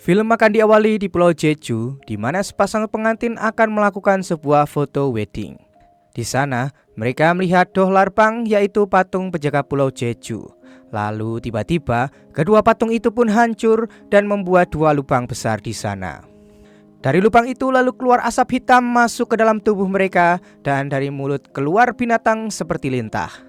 Film akan diawali di Pulau Jeju, di mana sepasang pengantin akan melakukan sebuah foto wedding. Di sana, mereka melihat Do Larpang, yaitu patung penjaga Pulau Jeju. Lalu tiba-tiba, kedua patung itu pun hancur dan membuat dua lubang besar di sana. Dari lubang itu lalu keluar asap hitam masuk ke dalam tubuh mereka, dan dari mulut keluar binatang seperti lintah.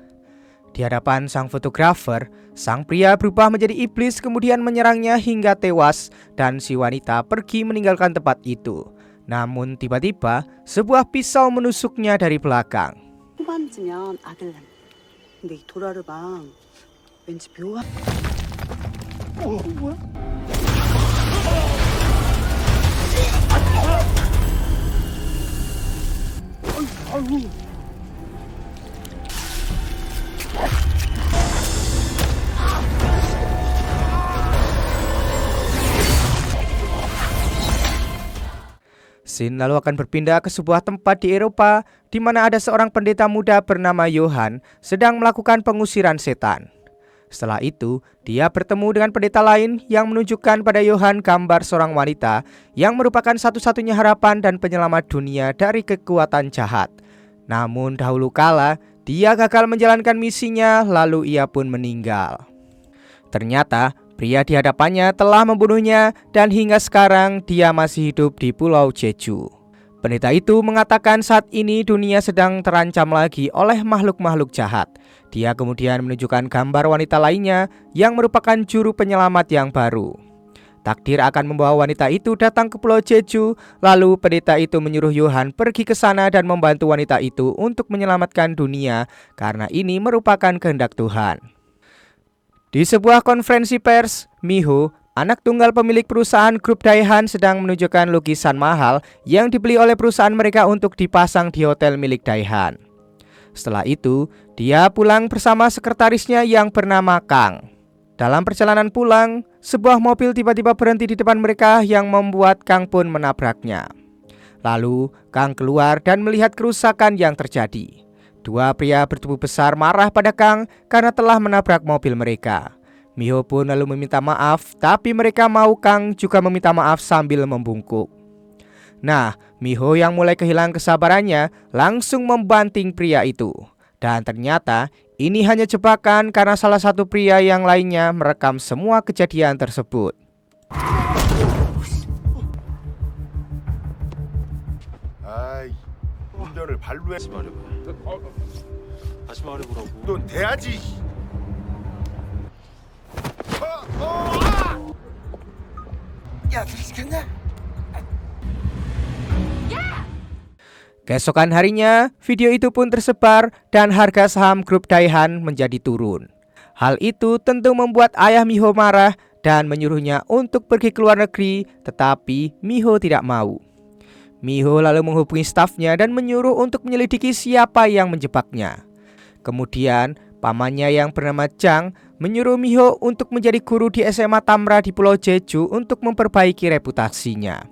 Di hadapan sang fotografer, sang pria berubah menjadi iblis kemudian menyerangnya hingga tewas dan si wanita pergi meninggalkan tempat itu. Namun tiba-tiba sebuah pisau menusuknya dari belakang. 후반쯤면 아들 낳는. 근데 이 도라르방 왠지 묘한. 뭐야? 아이고. Scene lalu akan berpindah ke sebuah tempat di Eropa di mana ada seorang pendeta muda bernama Johan sedang melakukan pengusiran setan. Setelah itu, dia bertemu dengan pendeta lain yang menunjukkan pada Johan gambar seorang wanita yang merupakan satu-satunya harapan dan penyelamat dunia dari kekuatan jahat. Namun dahulu kala, dia gagal menjalankan misinya lalu ia pun meninggal. Ternyata pria di hadapannya telah membunuhnya dan hingga sekarang dia masih hidup di Pulau Jeju. Pendeta itu mengatakan saat ini dunia sedang terancam lagi oleh makhluk-makhluk jahat. Dia kemudian menunjukkan gambar wanita lainnya yang merupakan juru penyelamat yang baru. Takdir akan membawa wanita itu datang ke Pulau Jeju, lalu pendeta itu menyuruh Johan pergi ke sana dan membantu wanita itu untuk menyelamatkan dunia karena ini merupakan kehendak Tuhan. Di sebuah konferensi pers, Miho, anak tunggal pemilik perusahaan grup Daehan, sedang menunjukkan lukisan mahal yang dibeli oleh perusahaan mereka untuk dipasang di hotel milik Daehan. Setelah itu, dia pulang bersama sekretarisnya yang bernama Kang. Dalam perjalanan pulang, sebuah mobil tiba-tiba berhenti di depan mereka yang membuat Kang pun menabraknya. Lalu, Kang keluar dan melihat kerusakan yang terjadi. Dua pria bertubuh besar marah pada Kang karena telah menabrak mobil mereka. Miho pun lalu meminta maaf, tapi mereka mau Kang juga meminta maaf sambil membungkuk. Nah, Miho yang mulai kehilangan kesabarannya langsung membanting pria itu. Dan ternyata ini hanya jebakan karena salah satu pria yang lainnya merekam semua kejadian tersebut. 운전을 발로 해. 다시 말해보라고. 넌 돼야지. 야, 들으시겠냐? Keesokan harinya, video itu pun tersebar dan harga saham grup Daehan menjadi turun. Hal itu tentu membuat ayah Miho marah dan menyuruhnya untuk pergi ke luar negeri, tetapi Miho tidak mau. Miho lalu menghubungi stafnya dan menyuruh untuk menyelidiki siapa yang menjebaknya. Kemudian, pamannya yang bernama Chang menyuruh Miho untuk menjadi guru di SMA Tamra di Pulau Jeju untuk memperbaiki reputasinya.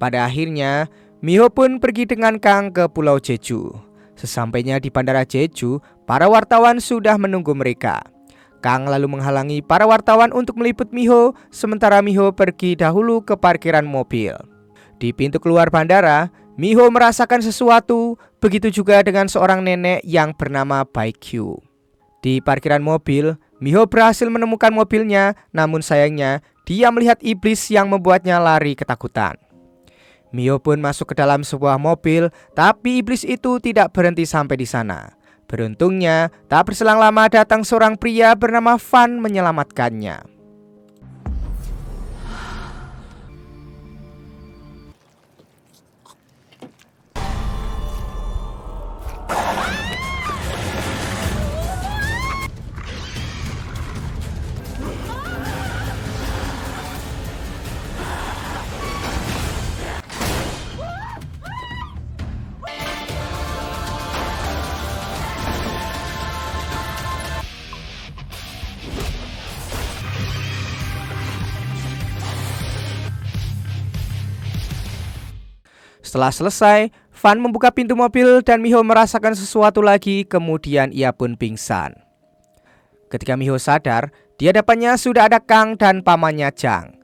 Pada akhirnya, Miho pun pergi dengan Kang ke Pulau Jeju. Sesampainya di Bandara Jeju, para wartawan sudah menunggu mereka. Kang lalu menghalangi para wartawan untuk meliput Miho, sementara Miho pergi dahulu ke parkiran mobil. Di pintu keluar bandara, Miho merasakan sesuatu, begitu juga dengan seorang nenek yang bernama Baekhyun. Di parkiran mobil, Miho berhasil menemukan mobilnya, namun sayangnya dia melihat iblis yang membuatnya lari ketakutan. Miho pun masuk ke dalam sebuah mobil, tapi iblis itu tidak berhenti sampai di sana. Beruntungnya, tak berselang lama datang seorang pria bernama Fan menyelamatkannya. Setelah selesai, Fan membuka pintu mobil dan Miho merasakan sesuatu lagi, kemudian ia pun pingsan. Ketika Miho sadar, di hadapannya sudah ada Kang dan pamannya Chang.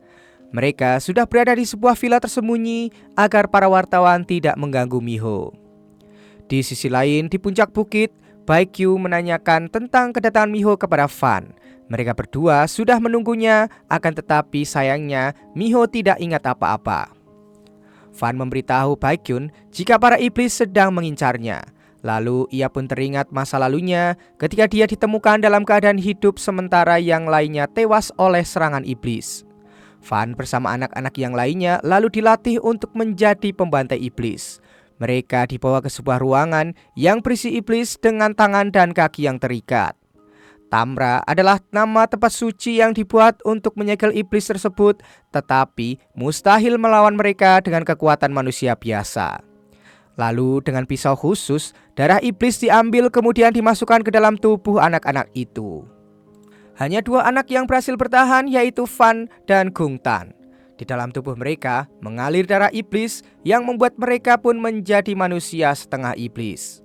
Mereka sudah berada di sebuah villa tersembunyi agar para wartawan tidak mengganggu Miho. Di sisi lain, di puncak bukit, Baekgyu menanyakan tentang kedatangan Miho kepada Fan. Mereka berdua sudah menunggunya, akan tetapi sayangnya Miho tidak ingat apa-apa. Fan memberitahu Baekhyun jika para iblis sedang mengincarnya. Lalu ia pun teringat masa lalunya ketika dia ditemukan dalam keadaan hidup sementara yang lainnya tewas oleh serangan iblis. Fan bersama anak-anak yang lainnya lalu dilatih untuk menjadi pembantai iblis. Mereka dibawa ke sebuah ruangan yang berisi iblis dengan tangan dan kaki yang terikat. Tamra adalah nama tempat suci yang dibuat untuk menyegel iblis tersebut, tetapi mustahil melawan mereka dengan kekuatan manusia biasa. Lalu dengan pisau khusus, darah iblis diambil kemudian dimasukkan ke dalam tubuh anak-anak itu. Hanya 2 anak yang berhasil bertahan, yaitu Fan dan Gungtan. Di dalam tubuh mereka mengalir darah iblis yang membuat mereka pun menjadi manusia setengah iblis.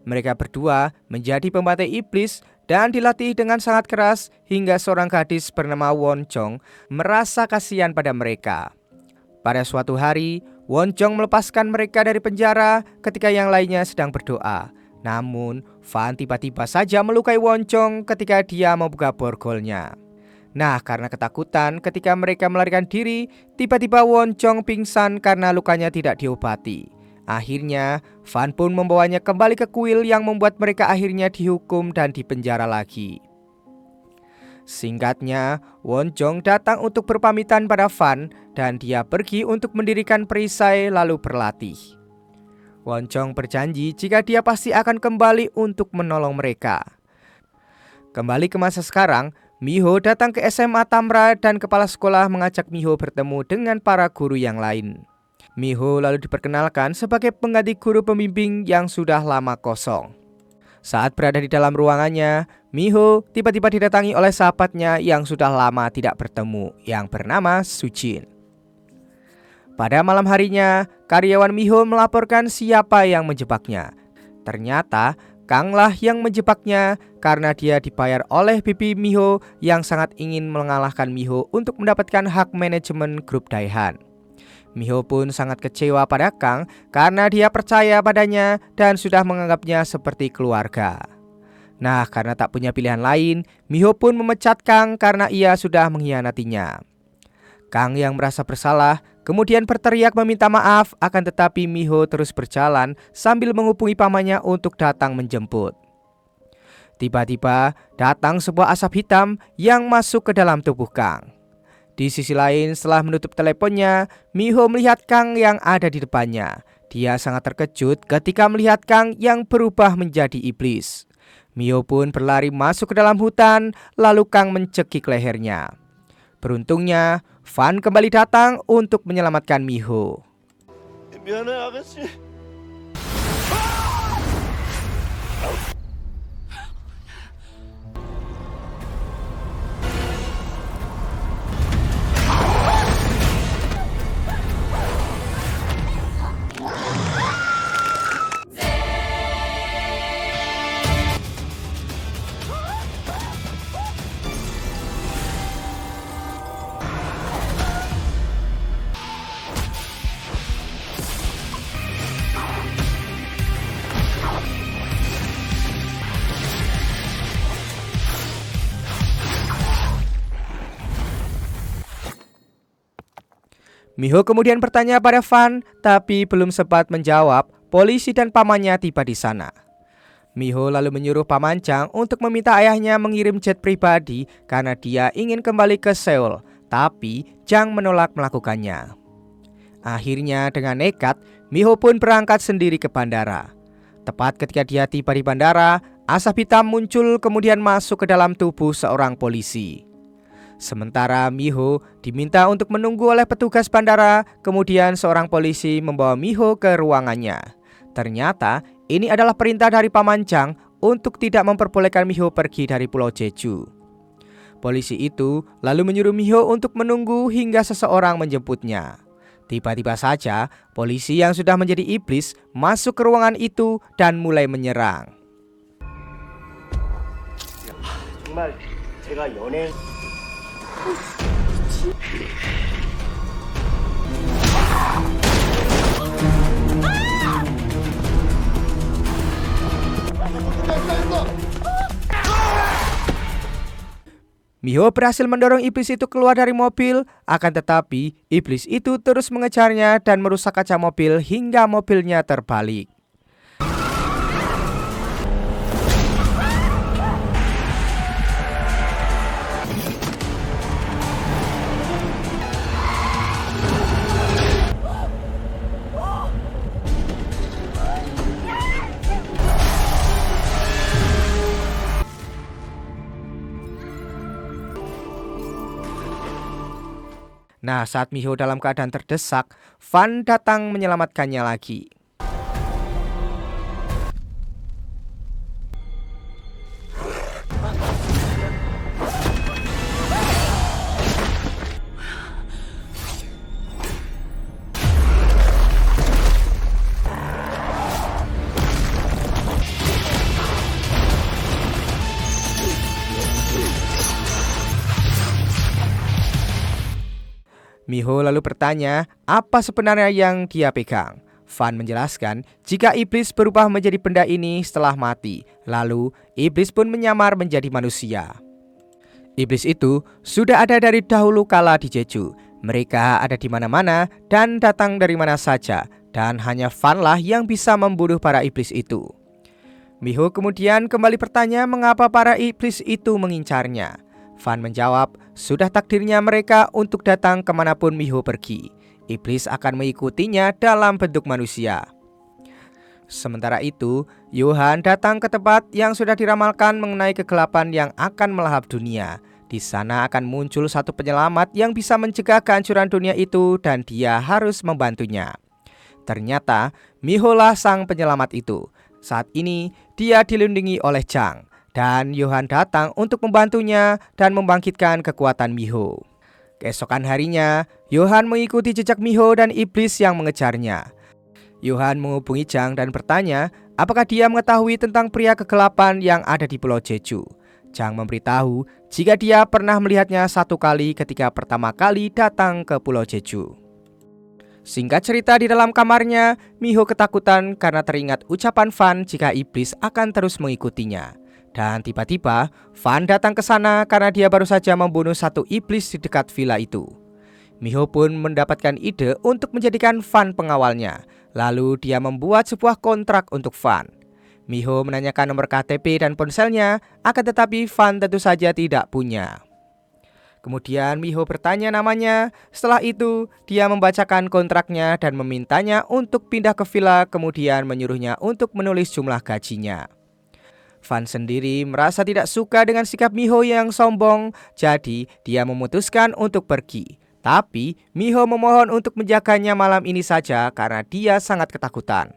Mereka berdua menjadi pembantai iblis dan dilatih dengan sangat keras hingga seorang gadis bernama Won Jong merasa kasihan pada mereka. Pada suatu hari, Won Jong melepaskan mereka dari penjara ketika yang lainnya sedang berdoa. Namun, Fan tiba-tiba saja melukai Won Jong ketika dia membuka borgolnya. Nah, karena ketakutan ketika mereka melarikan diri, tiba-tiba Won Jong pingsan karena lukanya tidak diobati. Akhirnya, Fan pun membawanya kembali ke kuil yang membuat mereka akhirnya dihukum dan dipenjara lagi. Singkatnya, Won Jong datang untuk berpamitan pada Fan dan dia pergi untuk mendirikan perisai lalu berlatih. Won Jong berjanji jika dia pasti akan kembali untuk menolong mereka. Kembali ke masa sekarang, Miho datang ke SMA Tamra dan kepala sekolah mengajak Miho bertemu dengan para guru yang lain. Miho lalu diperkenalkan sebagai pengganti guru pembimbing yang sudah lama kosong. Saat berada di dalam ruangannya, Miho tiba-tiba didatangi oleh sahabatnya yang sudah lama tidak bertemu, yang bernama Sujin. Pada malam harinya, karyawan Miho melaporkan siapa yang menjebaknya. Ternyata Kang lah yang menjebaknya karena dia dibayar oleh bibi Miho yang sangat ingin mengalahkan Miho untuk mendapatkan hak manajemen grup Daihan. Miho pun sangat kecewa pada Kang karena dia percaya padanya dan sudah menganggapnya seperti keluarga. Nah, karena tak punya pilihan lain, Miho pun memecat Kang karena ia sudah mengkhianatinya. Kang yang merasa bersalah kemudian berteriak meminta maaf, akan tetapi Miho terus berjalan sambil menghubungi pamannya untuk datang menjemput. Tiba-tiba datang sebuah asap hitam yang masuk ke dalam tubuh Kang. Di sisi lain, setelah menutup teleponnya, Miho melihat Kang yang ada di depannya. Dia sangat terkejut ketika melihat Kang yang berubah menjadi iblis. Miho pun berlari masuk ke dalam hutan, lalu Kang mencekik lehernya. Beruntungnya, Fan kembali datang untuk menyelamatkan Miho. 미안해 아가씨. Miho kemudian bertanya pada Fan, tapi belum sempat menjawab, polisi dan pamannya tiba di sana. Miho lalu menyuruh paman Chang untuk meminta ayahnya mengirim jet pribadi karena dia ingin kembali ke Seoul, tapi Chang menolak melakukannya. Akhirnya dengan nekat, Miho pun berangkat sendiri ke bandara. Tepat ketika dia tiba di bandara, asap hitam muncul kemudian masuk ke dalam tubuh seorang polisi. Sementara Miho diminta untuk menunggu oleh petugas bandara, kemudian seorang polisi membawa Miho ke ruangannya. Ternyata ini adalah perintah dari Paman Chang untuk tidak memperbolehkan Miho pergi dari Pulau Jeju. Polisi itu lalu menyuruh Miho untuk menunggu hingga seseorang menjemputnya. Tiba-tiba saja, polisi yang sudah menjadi iblis masuk ke ruangan itu dan mulai menyerang. 정말 제가 연애 Miho berhasil mendorong iblis itu keluar dari mobil, akan tetapi iblis itu terus mengejarnya dan merusak kaca mobil hingga mobilnya terbalik. Nah, saat Miho dalam keadaan terdesak, Fan datang menyelamatkannya lagi. Miho lalu bertanya apa sebenarnya yang dia pegang. Fan menjelaskan jika iblis berubah menjadi benda ini setelah mati, lalu iblis pun menyamar menjadi manusia. Iblis itu sudah ada dari dahulu kala di Jeju. Mereka ada di mana-mana dan datang dari mana saja, dan hanya Fan lah yang bisa membunuh para iblis itu. Miho kemudian kembali bertanya mengapa para iblis itu mengincarnya. Fan menjawab, sudah takdirnya mereka untuk datang kemanapun Miho pergi. Iblis akan mengikutinya dalam bentuk manusia. Sementara itu, Yohan datang ke tempat yang sudah diramalkan mengenai kegelapan yang akan melahap dunia. Di sana akan muncul satu penyelamat yang bisa mencegah kehancuran dunia itu dan dia harus membantunya. Ternyata, Miho lah sang penyelamat itu. Saat ini, dia dilindungi oleh Chang. Dan Yohan datang untuk membantunya dan membangkitkan kekuatan Miho. Keesokan harinya, Yohan mengikuti jejak Miho dan iblis yang mengejarnya. Yohan menghubungi Chang dan bertanya apakah dia mengetahui tentang pria kegelapan yang ada di Pulau Jeju. Chang memberitahu jika dia pernah melihatnya satu kali ketika pertama kali datang ke Pulau Jeju. Singkat cerita, di dalam kamarnya, Miho ketakutan karena teringat ucapan Fan jika iblis akan terus mengikutinya. Dan tiba-tiba, Fan datang ke sana karena dia baru saja membunuh satu iblis di dekat villa itu. Miho pun mendapatkan ide untuk menjadikan Fan pengawalnya. Lalu dia membuat sebuah kontrak untuk Fan. Miho menanyakan nomor KTP dan ponselnya, akan tetapi Fan tentu saja tidak punya. Kemudian Miho bertanya namanya. Setelah itu, dia membacakan kontraknya dan memintanya untuk pindah ke villa, kemudian menyuruhnya untuk menulis jumlah gajinya. Fan sendiri merasa tidak suka dengan sikap Miho yang sombong, jadi dia memutuskan untuk pergi. Tapi Miho memohon untuk menjaganya malam ini saja karena dia sangat ketakutan.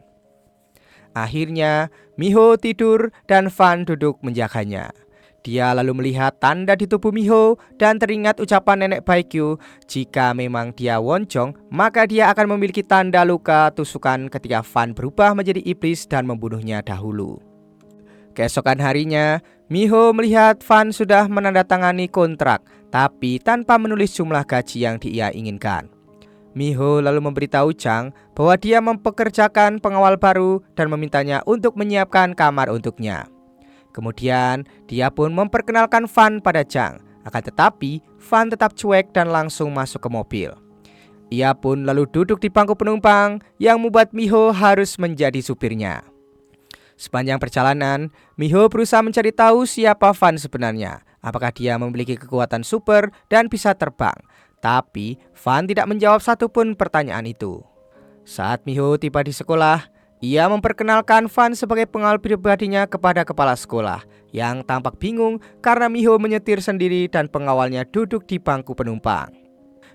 Akhirnya Miho tidur dan Fan duduk menjaganya. Dia lalu melihat tanda di tubuh Miho dan teringat ucapan nenek Baekgyu, jika memang dia Wonjong, maka dia akan memiliki tanda luka tusukan ketika Fan berubah menjadi iblis dan membunuhnya dahulu. Keesokan harinya, Miho melihat Fan sudah menandatangani kontrak, tapi tanpa menulis jumlah gaji yang dia inginkan. Miho lalu memberitahu Chang bahwa dia mempekerjakan pengawal baru dan memintanya untuk menyiapkan kamar untuknya. Kemudian, dia pun memperkenalkan Fan pada Chang, akan tetapi Fan tetap cuek dan langsung masuk ke mobil. Ia pun lalu duduk di bangku penumpang yang membuat Miho harus menjadi supirnya. Sepanjang perjalanan, Miho berusaha mencari tahu siapa Fan sebenarnya. Apakah dia memiliki kekuatan super dan bisa terbang. Tapi Fan tidak menjawab satupun pertanyaan itu. Saat Miho tiba di sekolah, ia memperkenalkan Fan sebagai pengawal pribadinya kepada kepala sekolah, yang tampak bingung karena Miho menyetir sendiri dan pengawalnya duduk di bangku penumpang.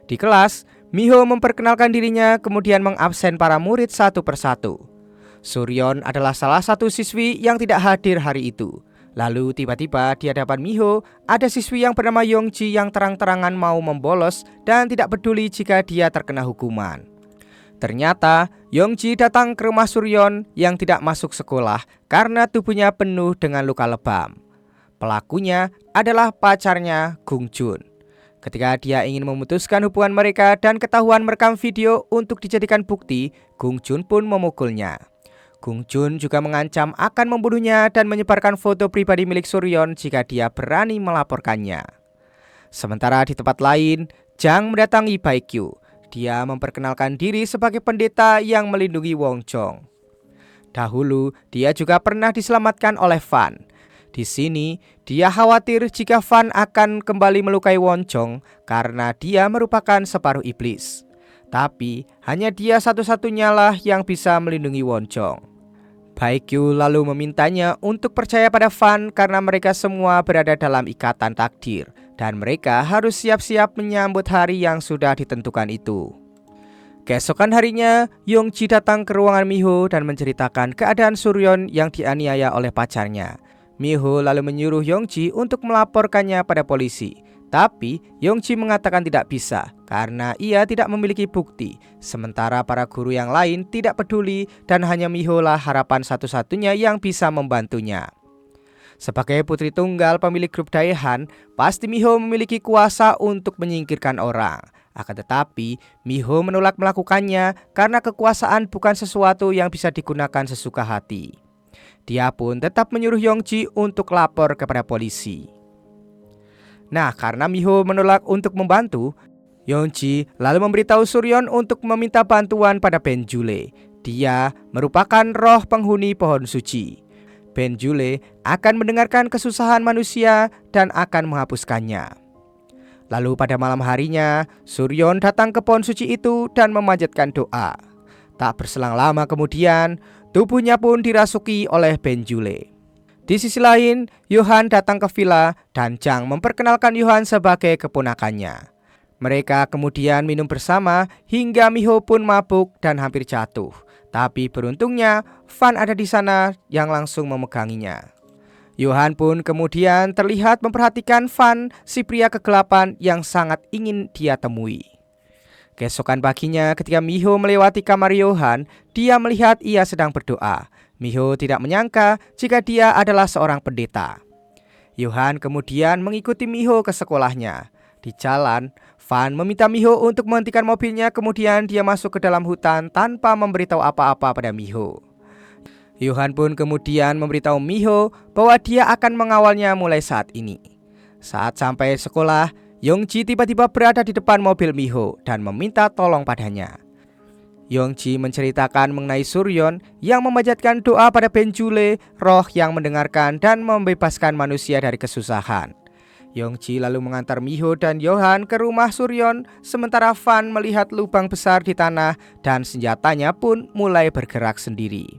Di kelas, Miho memperkenalkan dirinya kemudian mengabsen para murid satu persatu. Suryeon adalah salah satu siswi yang tidak hadir hari itu. Lalu tiba-tiba di hadapan Miho ada siswi yang bernama Yongji yang terang-terangan mau membolos dan tidak peduli jika dia terkena hukuman. Ternyata Yongji datang ke rumah Suryeon yang tidak masuk sekolah karena tubuhnya penuh dengan luka lebam. Pelakunya adalah pacarnya Gung Jun. Ketika dia ingin memutuskan hubungan mereka dan ketahuan merekam video untuk dijadikan bukti, Gung Jun pun memukulnya. Gung Jun juga mengancam akan membunuhnya dan menyebarkan foto pribadi milik Suryeon jika dia berani melaporkannya. Sementara di tempat lain, Jang mendatangi Baekgyu. Dia memperkenalkan diri sebagai pendeta yang melindungi Won Jong. Dahulu, dia juga pernah diselamatkan oleh Fan. Di sini, dia khawatir jika Fan akan kembali melukai Won Jong karena dia merupakan separuh iblis. Tapi hanya dia satu-satunya lah yang bisa melindungi Won Jong. Baekgyu lalu memintanya untuk percaya pada Fan karena mereka semua berada dalam ikatan takdir dan mereka harus siap-siap menyambut hari yang sudah ditentukan itu. Keesokan harinya, Yongji datang ke ruangan Miho dan menceritakan keadaan Suryeon yang dianiaya oleh pacarnya. Miho lalu menyuruh Yongji untuk melaporkannya pada polisi. Tapi Yongji mengatakan tidak bisa karena ia tidak memiliki bukti. Sementara para guru yang lain tidak peduli dan hanya Miho lah harapan satu-satunya yang bisa membantunya. Sebagai putri tunggal pemilik grup Daehan, pasti Miho memiliki kuasa untuk menyingkirkan orang. Akan tetapi Miho menolak melakukannya karena kekuasaan bukan sesuatu yang bisa digunakan sesuka hati. Dia pun tetap menyuruh Yongji untuk lapor kepada polisi. Nah, karena Miho menolak untuk membantu, Yongji lalu memberitahu Suryeon untuk meminta bantuan pada Benjule. Dia merupakan roh penghuni pohon suci. Benjule akan mendengarkan kesusahan manusia dan akan menghapuskannya. Lalu pada malam harinya, Suryeon datang ke pohon suci itu dan memanjatkan doa. Tak berselang lama kemudian, tubuhnya pun dirasuki oleh Benjule. Di sisi lain, Yohan datang ke villa dan Jang memperkenalkan Yohan sebagai keponakannya. Mereka kemudian minum bersama hingga Miho pun mabuk dan hampir jatuh. Tapi beruntungnya, Fan ada di sana yang langsung memeganginya. Yohan pun kemudian terlihat memperhatikan Fan, si pria kegelapan yang sangat ingin dia temui. Keesokan paginya ketika Miho melewati kamar Yohan, dia melihat ia sedang berdoa. Miho tidak menyangka jika dia adalah seorang pendeta. Yohan kemudian mengikuti Miho ke sekolahnya. Di jalan, Fan meminta Miho untuk menghentikan mobilnya, kemudian dia masuk ke dalam hutan tanpa memberitahu apa-apa pada Miho. Yohan pun kemudian memberitahu Miho bahwa dia akan mengawalnya mulai saat ini. Saat sampai sekolah, Yongji tiba-tiba berada di depan mobil Miho dan meminta tolong padanya. Yongji menceritakan mengenai Suryeon yang memanjatkan doa pada Benjule, roh yang mendengarkan dan membebaskan manusia dari kesusahan. Yongji lalu mengantar Miho dan Yohan ke rumah Suryeon, sementara Fan melihat lubang besar di tanah dan senjatanya pun mulai bergerak sendiri.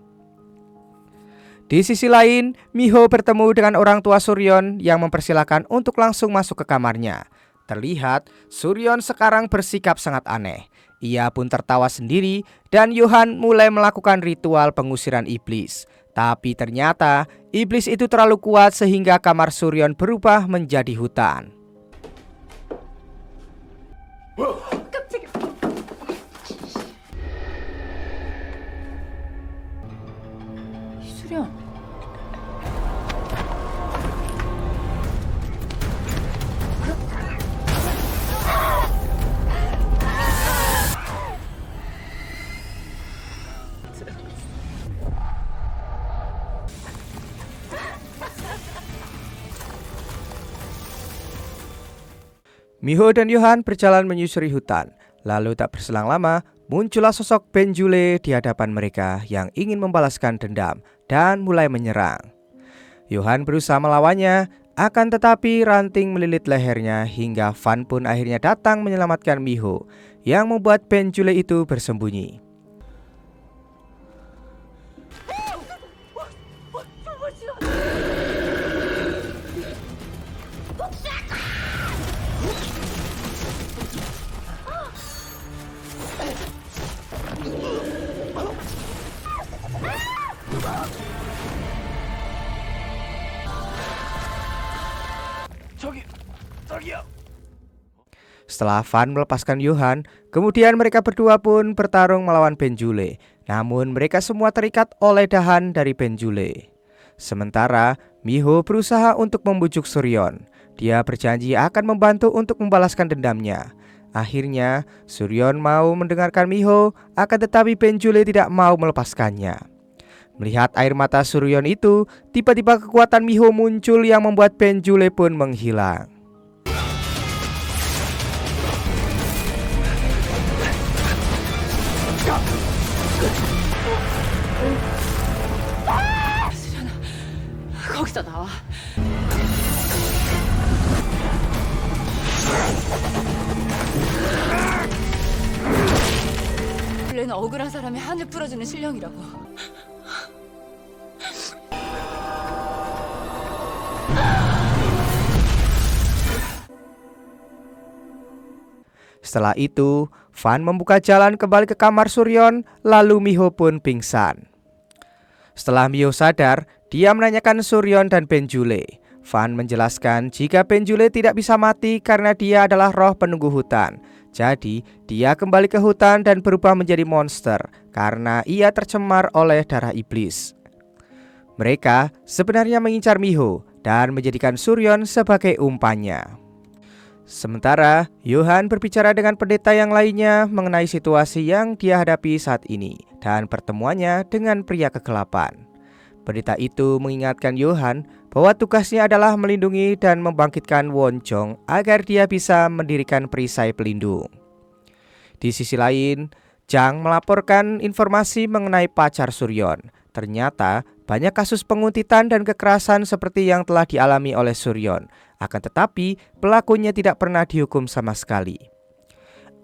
Di sisi lain, Miho bertemu dengan orang tua Suryeon yang mempersilahkan untuk langsung masuk ke kamarnya. Terlihat Suryeon sekarang bersikap sangat aneh. Ia pun tertawa sendiri dan Yohan mulai melakukan ritual pengusiran iblis. Tapi ternyata iblis itu terlalu kuat sehingga kamar Suryeon berubah menjadi hutan. 수련. Miho dan Yohan berjalan menyusuri hutan. Lalu tak berselang lama, muncullah sosok Benjule di hadapan mereka yang ingin membalaskan dendam dan mulai menyerang. Yohan berusaha melawannya, akan tetapi ranting melilit lehernya hingga Fan pun akhirnya datang menyelamatkan Miho yang membuat Benjule itu bersembunyi. Setelah Fan melepaskan Johan, kemudian mereka berdua pun bertarung melawan Benjule. Namun mereka semua terikat oleh dahan dari Benjule. Sementara Miho berusaha untuk membujuk Suryon. Dia berjanji akan membantu untuk membalaskan dendamnya. Akhirnya Suryon mau mendengarkan Miho, akan tetapi Benjule tidak mau melepaskannya. Melihat air mata Suryon itu, tiba-tiba kekuatan Miho muncul yang membuat Benjule pun menghilang. 거기서 나와. 원래는 억울한 사람이 한을 풀어주는 실력이라고. Setelah itu, Fan membuka jalan kembali ke kamar Suryon, lalu Miho pun pingsan. Setelah Miho sadar, dia menanyakan Suryon dan Benjule. Fan menjelaskan jika Benjule tidak bisa mati karena dia adalah roh penunggu hutan. Jadi, dia kembali ke hutan dan berubah menjadi monster karena ia tercemar oleh darah iblis. Mereka sebenarnya mengincar Miho dan menjadikan Suryon sebagai umpannya. Sementara Johan berbicara dengan pendeta yang lainnya mengenai situasi yang dia hadapi saat ini dan pertemuannya dengan pria kegelapan. Pendeta itu mengingatkan Johan bahwa tugasnya adalah melindungi dan membangkitkan Wonjong agar dia bisa mendirikan perisai pelindung. Di sisi lain, Jang melaporkan informasi mengenai pacar Suryon. Ternyata banyak kasus penguntitan dan kekerasan seperti yang telah dialami oleh Suryon. Akan tetapi pelakunya tidak pernah dihukum sama sekali.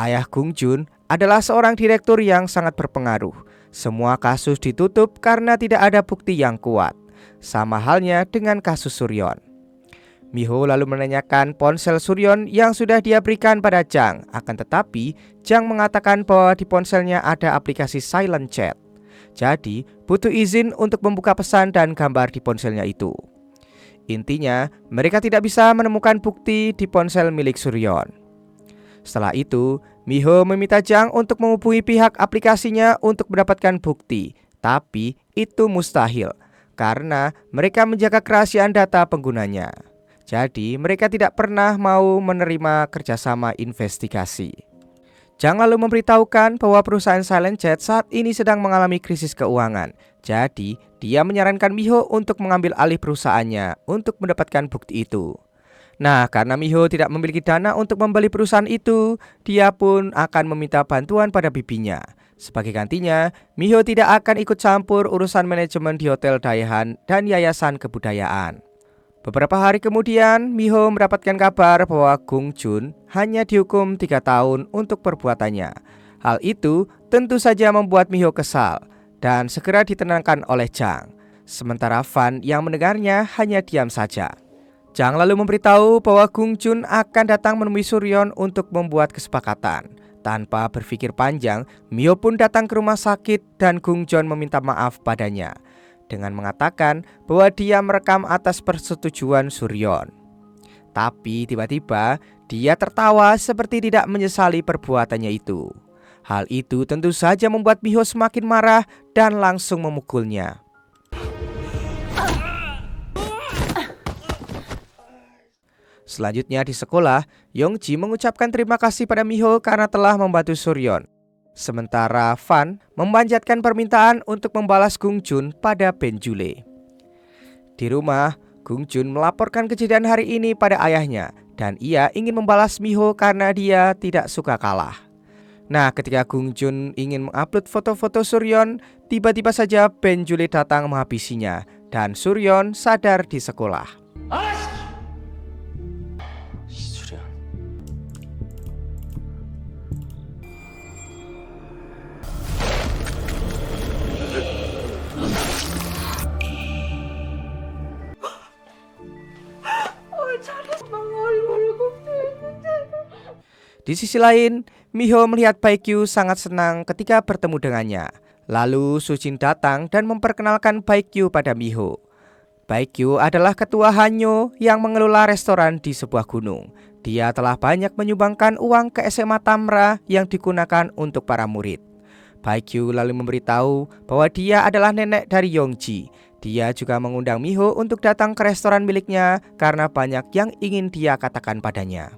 Ayah Gung Jun adalah seorang direktur yang sangat berpengaruh. Semua kasus ditutup karena tidak ada bukti yang kuat. Sama halnya dengan kasus Suryon. Miho lalu menanyakan ponsel Suryon yang sudah dia berikan pada Jang. Akan tetapi Jang mengatakan bahwa di ponselnya ada aplikasi silent chat. Jadi butuh izin untuk membuka pesan dan gambar di ponselnya itu. Intinya mereka tidak bisa menemukan bukti di ponsel milik Suryon. Setelah itu Miho meminta Jang untuk menghubungi pihak aplikasinya untuk mendapatkan bukti. Tapi itu mustahil karena mereka menjaga kerahasiaan data penggunanya. Jadi mereka tidak pernah mau menerima kerjasama investigasi. Jang lalu memberitahukan bahwa perusahaan Silent Chat saat ini sedang mengalami krisis keuangan. Jadi dia menyarankan Miho untuk mengambil alih perusahaannya untuk mendapatkan bukti itu. Nah, karena Miho tidak memiliki dana untuk membeli perusahaan itu, dia pun akan meminta bantuan pada bibinya. Sebagai gantinya, Miho tidak akan ikut campur urusan manajemen di Hotel Daehan dan Yayasan Kebudayaan. Beberapa hari kemudian, Miho mendapatkan kabar bahwa Gung Jun hanya dihukum 3 tahun untuk perbuatannya. Hal itu tentu saja membuat Miho kesal dan segera ditenangkan oleh Jang. Sementara Fan yang mendengarnya hanya diam saja. Jang lalu memberitahu bahwa Gung Jun akan datang menemui Suryon untuk membuat kesepakatan. Tanpa berpikir panjang, Miho pun datang ke rumah sakit dan Gung Jun meminta maaf padanya dengan mengatakan bahwa dia merekam atas persetujuan Suryon. Tapi tiba-tiba dia tertawa seperti tidak menyesali perbuatannya itu. Hal itu tentu saja membuat Miho semakin marah dan langsung memukulnya. Selanjutnya di sekolah, Yongji mengucapkan terima kasih pada Miho karena telah membantu Suryon. Sementara Fan memanjatkan permintaan untuk membalas Gung Jun pada Benjule. Di rumah, Gung Jun melaporkan kejadian hari ini pada ayahnya dan ia ingin membalas Miho karena dia tidak suka kalah. Nah, ketika Gung Jun ingin mengupload foto-foto Suryon, tiba-tiba saja Benjule datang menghabisinya dan Suryon sadar di sekolah. 이수련. Di sisi lain, Miho melihat Baekgyu sangat senang ketika bertemu dengannya. Lalu Sujin datang dan memperkenalkan Baekgyu pada Miho. Baekgyu adalah ketua Hanyo yang mengelola restoran di sebuah gunung. dia telah banyak menyumbangkan uang ke SMA Tamra yang digunakan untuk para murid. Baekgyu lalu memberitahu bahwa dia adalah nenek dari Yongji. Dia juga mengundang Miho untuk datang ke restoran miliknya karena banyak yang ingin dia katakan padanya.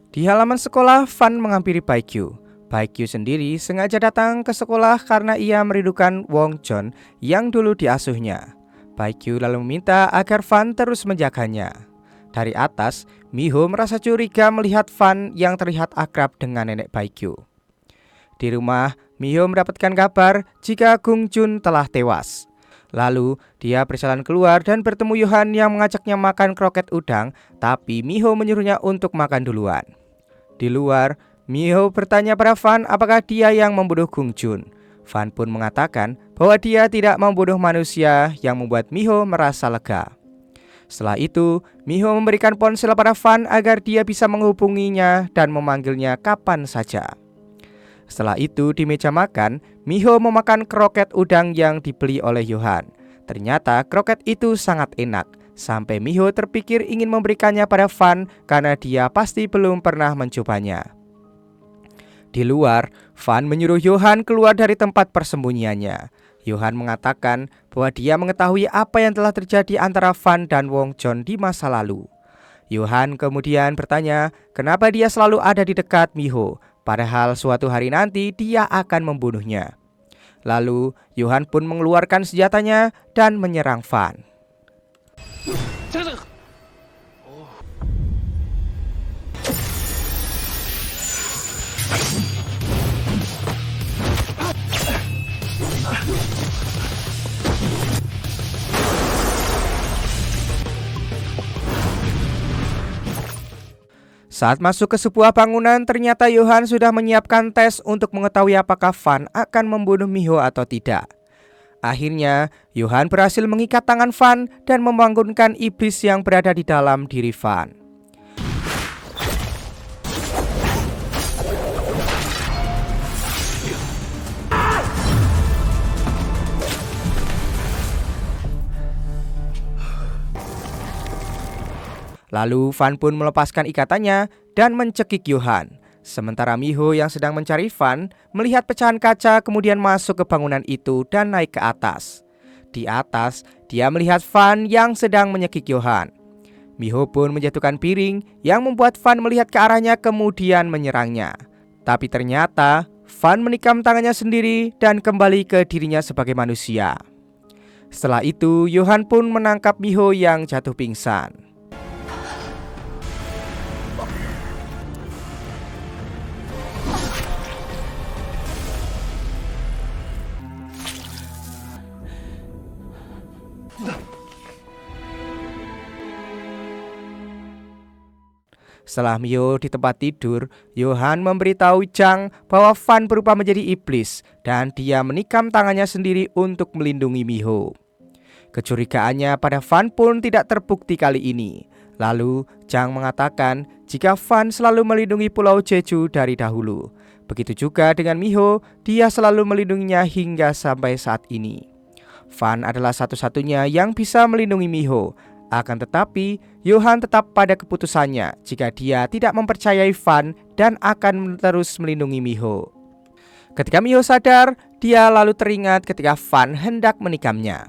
Di halaman sekolah, Fan menghampiri Baekgyu. Baekgyu sendiri sengaja datang ke sekolah karena ia merindukan Wong Jon yang dulu diasuhnya. Baekgyu lalu meminta agar Fan terus menjaganya. Dari atas, Miho merasa curiga melihat Fan yang terlihat akrab dengan nenek Baekgyu. Di rumah, Miho mendapatkan kabar jika Gung Jun telah tewas. Lalu, dia berjalan keluar dan bertemu Yohan yang mengajaknya makan kroket udang, tapi Miho menyuruhnya untuk makan duluan. Di luar, Miho bertanya pada Fan apakah dia yang membunuh Gung Jun. Fan pun mengatakan bahwa dia tidak membunuh manusia, yang membuat Miho merasa lega. Setelah itu, Miho memberikan ponsel pada Fan agar dia bisa menghubunginya dan memanggilnya kapan saja. Setelah itu, di meja makan, Miho memakan kroket udang yang dibeli oleh Yohan. Ternyata kroket itu sangat enak, sampai Miho terpikir ingin memberikannya pada Fan karena dia pasti belum pernah mencobanya. Di luar, Fan menyuruh Yohan keluar dari tempat persembunyiannya. Yohan mengatakan bahwa dia mengetahui apa yang telah terjadi antara Fan dan Wong Jon di masa lalu. Yohan kemudian bertanya kenapa dia selalu ada di dekat Miho, padahal suatu hari nanti dia akan membunuhnya. Lalu Yohan pun mengeluarkan senjatanya dan menyerang Fan. Saat masuk ke sebuah bangunan, ternyata Yohan sudah menyiapkan tes untuk mengetahui apakah Fan akan membunuh Miho atau tidak. Akhirnya, Yohan berhasil mengikat tangan Fan dan membangunkan iblis yang berada di dalam diri Fan. Lalu Fan pun melepaskan ikatannya dan mencekik Yohan. Sementara Miho yang sedang mencari Fan melihat pecahan kaca kemudian masuk ke bangunan itu dan naik ke atas. Di atas, dia melihat Fan yang sedang menyekik Yohan. Miho pun menjatuhkan piring yang membuat Fan melihat ke arahnya kemudian menyerangnya. Tapi ternyata Fan menikam tangannya sendiri dan kembali ke dirinya sebagai manusia. Setelah itu, Yohan pun menangkap Miho yang jatuh pingsan. Setelah Miho di tempat tidur, Yohan memberitahu Chang bahwa Fan berubah menjadi iblis dan dia menikam tangannya sendiri untuk melindungi Miho. Kecurigaannya pada Fan pun tidak terbukti kali ini. Lalu Chang mengatakan jika Fan selalu melindungi Pulau Jeju dari dahulu. Begitu juga dengan Miho, dia selalu melindunginya hingga sampai saat ini. Fan adalah satu-satunya yang bisa melindungi Miho. Akan tetapi, Yohan tetap pada keputusannya jika dia tidak mempercayai Fan dan akan terus melindungi Miho. Ketika Miho sadar, dia lalu teringat ketika Fan hendak menikamnya.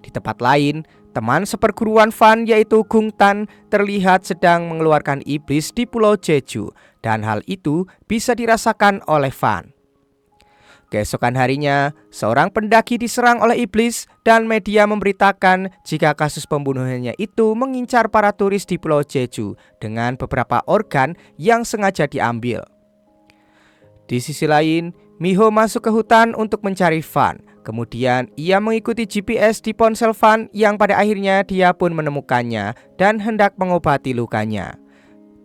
Di tempat lain, teman seperguruan Fan yaitu Gung Tan terlihat sedang mengeluarkan iblis di Pulau Jeju dan hal itu bisa dirasakan oleh Fan. Keesokan harinya, seorang pendaki diserang oleh iblis dan media memberitakan jika kasus pembunuhannya itu mengincar para turis di Pulau Jeju dengan beberapa organ yang sengaja diambil. Di sisi lain, Miho masuk ke hutan untuk mencari Fan. Kemudian ia mengikuti GPS di ponsel Fan yang pada akhirnya dia pun menemukannya dan hendak mengobati lukanya.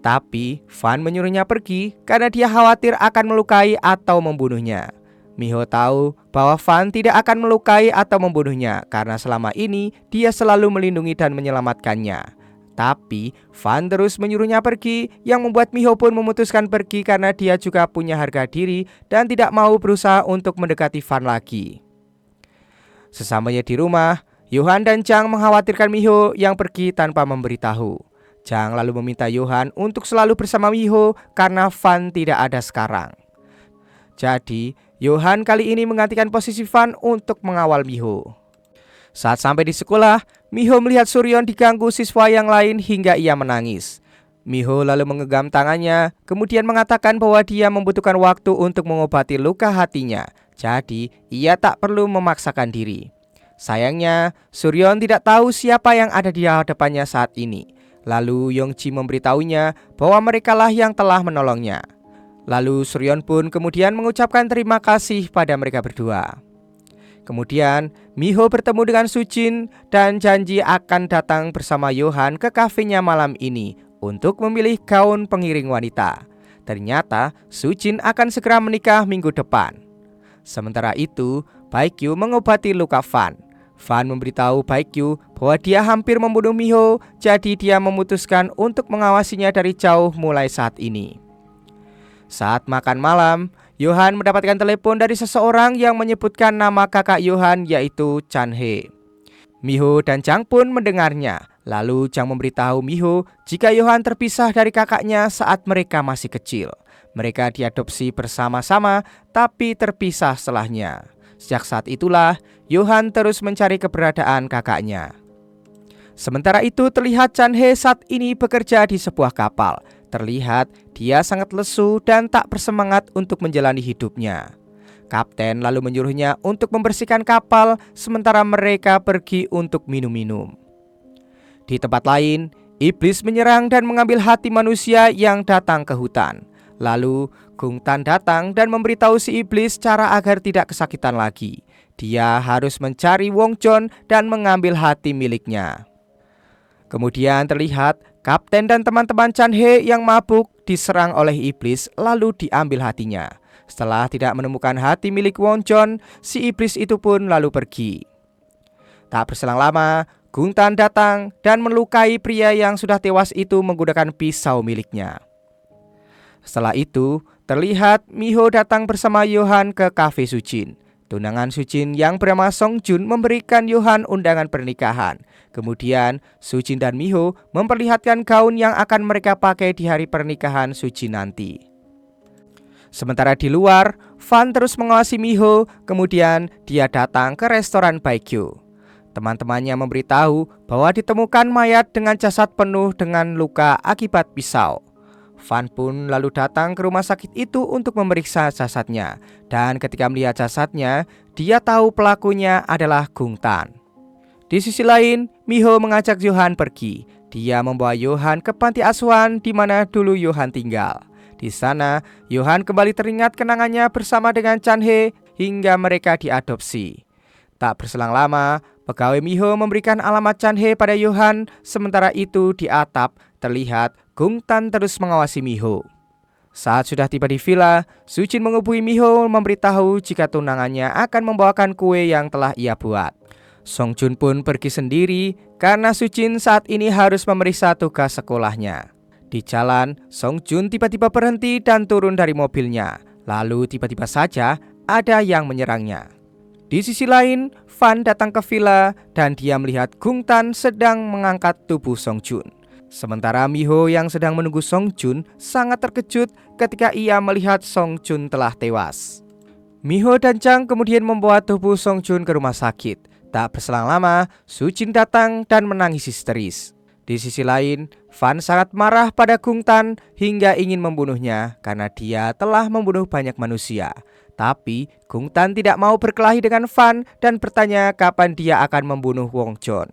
Tapi Fan menyuruhnya pergi karena dia khawatir akan melukai atau membunuhnya. Miho tahu bahwa Fan tidak akan melukai atau membunuhnya karena selama ini dia selalu melindungi dan menyelamatkannya. Tapi Fan terus menyuruhnya pergi yang membuat Miho pun memutuskan pergi karena dia juga punya harga diri dan tidak mau berusaha untuk mendekati Fan lagi. Sesamanya di rumah, Yohan dan Chang mengkhawatirkan Miho yang pergi tanpa memberitahu. Chang lalu meminta Johan untuk selalu bersama Miho karena Van tidak ada sekarang. Jadi, Johan kali ini menggantikan posisi Van untuk mengawal Miho. Saat sampai di sekolah, Miho melihat Suryon diganggu siswa yang lain hingga ia menangis. Miho lalu menggenggam tangannya, kemudian mengatakan bahwa dia membutuhkan waktu untuk mengobati luka hatinya. Jadi, ia tak perlu memaksakan diri. Sayangnya, Suryon tidak tahu siapa yang ada di hadapannya saat ini. Lalu Yongji memberitahunya bahwa merekalah yang telah menolongnya. Lalu Suryon pun kemudian mengucapkan terima kasih pada mereka berdua. Kemudian Miho bertemu dengan Sujin dan janji akan datang bersama Johan ke kafenya malam ini untuk memilih gaun pengiring wanita. Ternyata Sujin akan segera menikah minggu depan. Sementara itu, Baekgyu mengobati luka Van. Van memberitahu Baekgyu bahwa dia hampir membunuh Miho, jadi dia memutuskan untuk mengawasinya dari jauh mulai saat ini. Saat makan malam, Johan mendapatkan telepon dari seseorang yang menyebutkan nama kakak Johan, yaitu Chan-hye. Miho dan Chang pun mendengarnya. Lalu Chang memberitahu Miho jika Johan terpisah dari kakaknya saat mereka masih kecil. Mereka diadopsi bersama-sama tapi terpisah setelahnya. Sejak saat itulah Johan terus mencari keberadaan kakaknya. Sementara itu terlihat Chan-hye saat ini bekerja di sebuah kapal. Terlihat dia sangat lesu dan tak bersemangat untuk menjalani hidupnya. Kapten lalu menyuruhnya untuk membersihkan kapal sementara mereka pergi untuk minum-minum. Di tempat lain, iblis menyerang dan mengambil hati manusia yang datang ke hutan. Lalu Gung Tan datang dan memberitahu si iblis cara agar tidak kesakitan lagi. Dia harus mencari Wong Jon dan mengambil hati miliknya. Kemudian terlihat kapten dan teman-teman Chan-hye yang mabuk diserang oleh iblis lalu diambil hatinya. Setelah tidak menemukan hati milik Wong Jon, si iblis itu pun lalu pergi. Tak berselang lama, Gung Tan datang dan melukai pria yang sudah tewas itu menggunakan pisau miliknya. Setelah itu, terlihat Miho datang bersama Johan ke kafe Sujin. Tunangan Sujin yang bernama Song Jun memberikan Johan undangan pernikahan. Kemudian Sujin dan Miho memperlihatkan gaun yang akan mereka pakai di hari pernikahan Sujin nanti. Sementara di luar, Van terus mengawasi Miho, kemudian dia datang ke restoran Baekgyu. Teman-temannya memberitahu bahwa ditemukan mayat dengan jasad penuh dengan luka akibat pisau. Van pun lalu datang ke rumah sakit itu untuk memeriksa jasadnya. Dan ketika melihat jasadnya, dia tahu pelakunya adalah Gung Tan. Di sisi lain, Miho mengajak Johan pergi. Dia membawa Johan ke panti asuhan di mana dulu Johan tinggal. Di sana, Johan kembali teringat kenangannya bersama dengan Chan-hye hingga mereka diadopsi. Tak berselang lama, pegawai Miho memberikan alamat Chan-hye pada Johan. Sementara itu di atap terlihat Gung Tan terus mengawasi Miho. Saat sudah tiba di villa, Sujin menghubungi Miho memberitahu jika tunangannya akan membawakan kue yang telah ia buat. Song Jun pun pergi sendiri karena Sujin saat ini harus memeriksa tugas sekolahnya. Di jalan, Song Jun tiba-tiba berhenti dan turun dari mobilnya. Lalu tiba-tiba saja ada yang menyerangnya. Di sisi lain, Van datang ke villa dan dia melihat Gung Tan sedang mengangkat tubuh Song Jun. Sementara Miho yang sedang menunggu Song Jun sangat terkejut ketika ia melihat Song Jun telah tewas. Miho dan Chang kemudian membawa tubuh Song Jun ke rumah sakit. Tak berselang lama, Sujin datang dan menangis histeris. Di sisi lain, Van sangat marah pada Gung Tan hingga ingin membunuhnya karena dia telah membunuh banyak manusia. Tapi Gung Tan tidak mau berkelahi dengan Van dan bertanya kapan dia akan membunuh Wong Jon.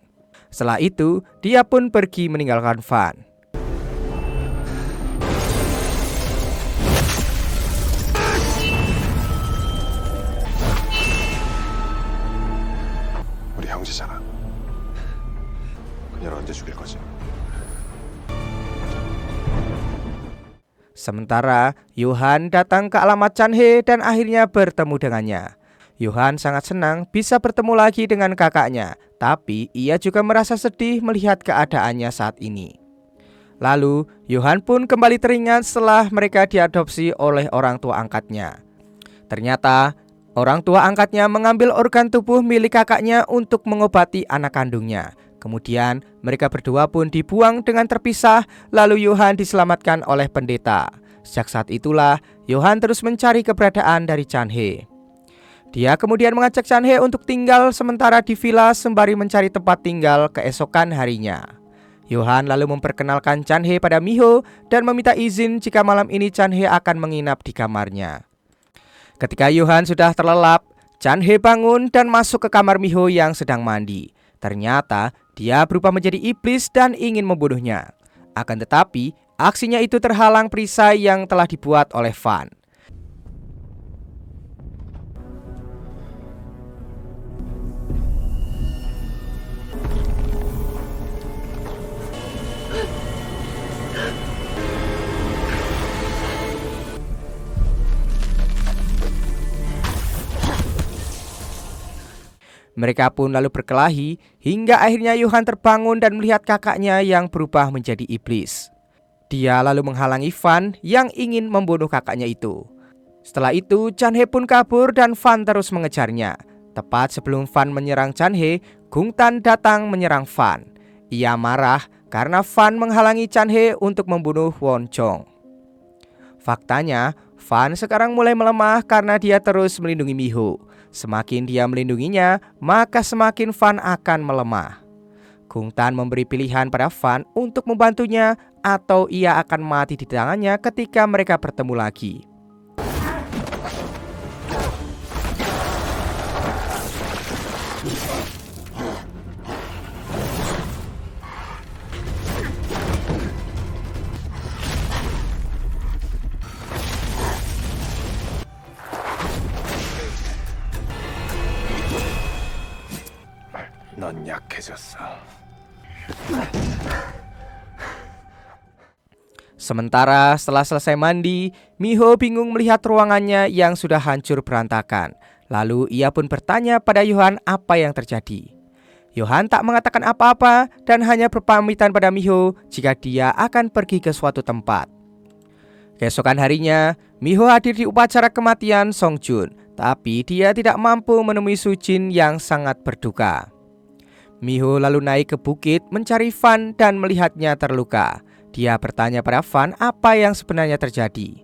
Setelah itu, dia pun pergi meninggalkan Van. 우리 형제잖아. 그녀를 언제 죽일 거지? Sementara Johan datang ke alamat Chan-hye dan akhirnya bertemu dengannya. Johan sangat senang bisa bertemu lagi dengan kakaknya, tapi ia juga merasa sedih melihat keadaannya saat ini. Lalu Johan pun kembali teringat setelah mereka diadopsi oleh orang tua angkatnya. Ternyata orang tua angkatnya mengambil organ tubuh milik kakaknya untuk mengobati anak kandungnya. Kemudian mereka berdua pun dibuang dengan terpisah, lalu Johan diselamatkan oleh pendeta. Sejak saat itulah Johan terus mencari keberadaan dari Chan He. Dia kemudian mengajak Chan He untuk tinggal sementara di villa sembari mencari tempat tinggal keesokan harinya. Johan lalu memperkenalkan Chan He pada Miho dan meminta izin jika malam ini Chan He akan menginap di kamarnya. Ketika Johan sudah terlelap, Chan He bangun dan masuk ke kamar Miho yang sedang mandi. Ternyata dia berubah menjadi iblis dan ingin membunuhnya. Akan tetapi, aksinya itu terhalang perisai yang telah dibuat oleh Fan. Mereka pun lalu berkelahi hingga akhirnya Johan terbangun dan melihat kakaknya yang berubah menjadi iblis. Dia lalu menghalangi Fan yang ingin membunuh kakaknya itu. Setelah itu Chan He pun kabur dan Fan terus mengejarnya. Tepat sebelum Fan menyerang Chan He, Gung Tan datang menyerang Fan. Ia marah karena Fan menghalangi Chan He untuk membunuh Won Chong. Faktanya, Fan sekarang mulai melemah karena dia terus melindungi Miho. Semakin dia melindunginya, maka semakin Fan akan melemah. Gung Tan memberi pilihan pada Fan untuk membantunya atau ia akan mati di tangannya ketika mereka bertemu lagi. 넌 약해졌어. Sementara setelah selesai mandi, Miho bingung melihat ruangannya yang sudah hancur berantakan. Lalu ia pun bertanya pada Johan apa yang terjadi. Johan tak mengatakan apa-apa dan hanya berpamitan pada Miho jika dia akan pergi ke suatu tempat. Keesokan harinya, Miho hadir di upacara kematian Song Jun, tapi dia tidak mampu menemui Su Jin yang sangat berduka. Miho lalu naik ke bukit mencari Fan dan melihatnya terluka. Dia bertanya pada Fan apa yang sebenarnya terjadi.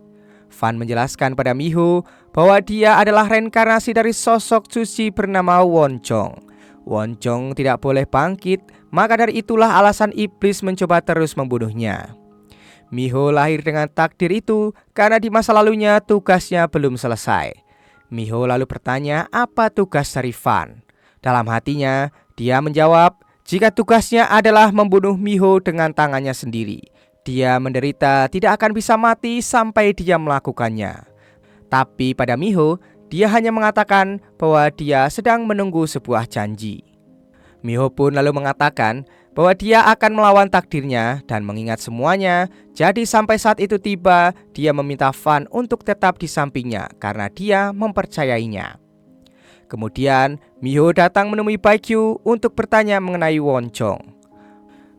Fan menjelaskan pada Miho bahwa dia adalah reinkarnasi dari sosok suci bernama Won Chong. Won Chong tidak boleh bangkit, maka dari itulah alasan iblis mencoba terus membunuhnya. Miho lahir dengan takdir itu karena di masa lalunya tugasnya belum selesai. Miho lalu bertanya apa tugas dari Fan. Dalam hatinya, dia menjawab jika tugasnya adalah membunuh Miho dengan tangannya sendiri. Dia menderita tidak akan bisa mati sampai dia melakukannya. Tapi pada Miho, dia hanya mengatakan bahwa dia sedang menunggu sebuah janji. Miho pun lalu mengatakan bahwa dia akan melawan takdirnya dan mengingat semuanya. Jadi sampai saat itu tiba, dia meminta Fan untuk tetap di sampingnya karena dia mempercayainya. Kemudian Miho datang menemui Baekgyu untuk bertanya mengenai Won Chong.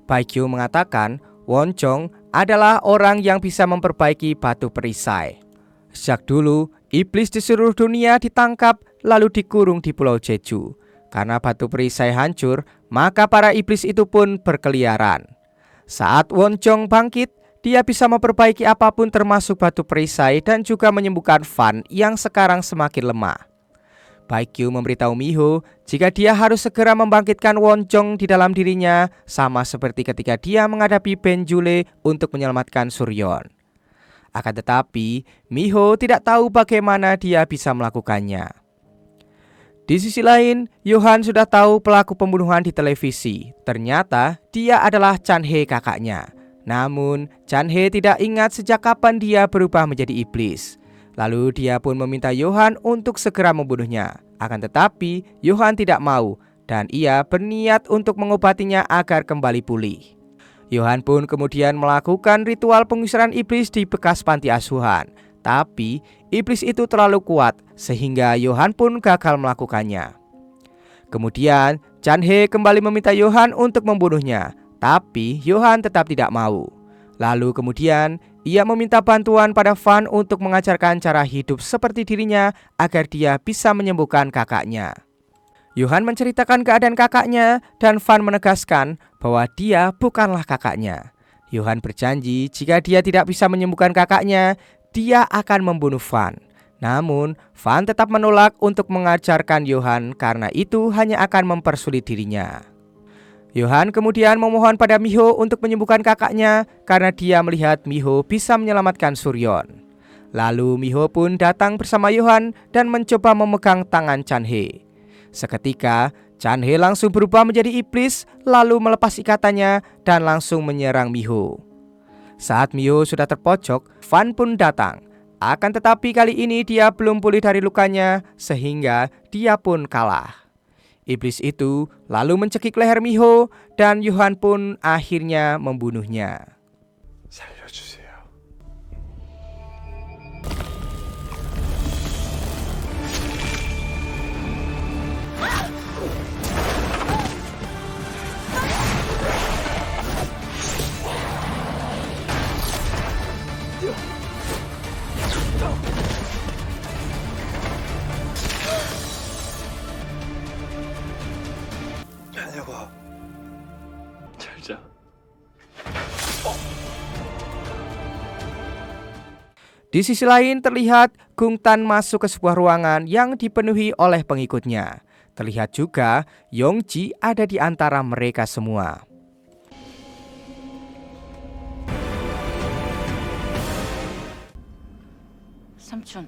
Baekgyu mengatakan Won Chong adalah orang yang bisa memperbaiki batu perisai. Sejak dulu, iblis di seluruh dunia ditangkap lalu dikurung di Pulau Jeju. Karena batu perisai hancur, maka para iblis itu pun berkeliaran. Saat Won Chong bangkit, dia bisa memperbaiki apapun termasuk batu perisai dan juga menyembuhkan Fan yang sekarang semakin lemah. Baekgyu memberitahu Miho jika dia harus segera membangkitkan Won Chong di dalam dirinya, sama seperti ketika dia menghadapi Ben Jule untuk menyelamatkan Suryeon. Akan tetapi, Miho tidak tahu bagaimana dia bisa melakukannya. Di sisi lain, Johan sudah tahu pelaku pembunuhan di televisi. Ternyata dia adalah Chan He kakaknya. Namun, Chan He tidak ingat sejak kapan dia berubah menjadi iblis. Lalu dia pun meminta Johan untuk segera membunuhnya. Akan tetapi Johan tidak mau dan ia berniat untuk mengobatinya agar kembali pulih. Johan pun kemudian melakukan ritual pengusiran iblis di bekas panti asuhan. Tapi iblis itu terlalu kuat sehingga Johan pun gagal melakukannya. Kemudian Chan He kembali meminta Johan untuk membunuhnya, tapi Johan tetap tidak mau. Lalu kemudian ia meminta bantuan pada Fan untuk mengajarkan cara hidup seperti dirinya agar dia bisa menyembuhkan kakaknya. Johan menceritakan keadaan kakaknya dan Van menegaskan bahwa dia bukanlah kakaknya. Johan berjanji jika dia tidak bisa menyembuhkan kakaknya, dia akan membunuh Van. Namun, Van tetap menolak untuk mengajarkan Johan karena itu hanya akan mempersulit dirinya. Johan kemudian memohon pada Miho untuk menyembuhkan kakaknya karena dia melihat Miho bisa menyelamatkan Suryon. Lalu Miho pun datang bersama Johan dan mencoba memegang tangan Chan-hye. Seketika, Chan-hye langsung berubah menjadi iblis, lalu melepas ikatannya dan langsung menyerang Miho. Saat Miho sudah terpojok, Van pun datang. Akan tetapi kali ini dia belum pulih dari lukanya, sehingga dia pun kalah. Iblis itu lalu mencekik leher Miho dan Johan pun akhirnya membunuhnya. 살려주세요. 다녀가. 잘 자. Di sisi lain terlihat Gung Tan masuk ke sebuah ruangan yang dipenuhi oleh pengikutnya. Terlihat juga Yongji ada di antara mereka semua. 삼촌,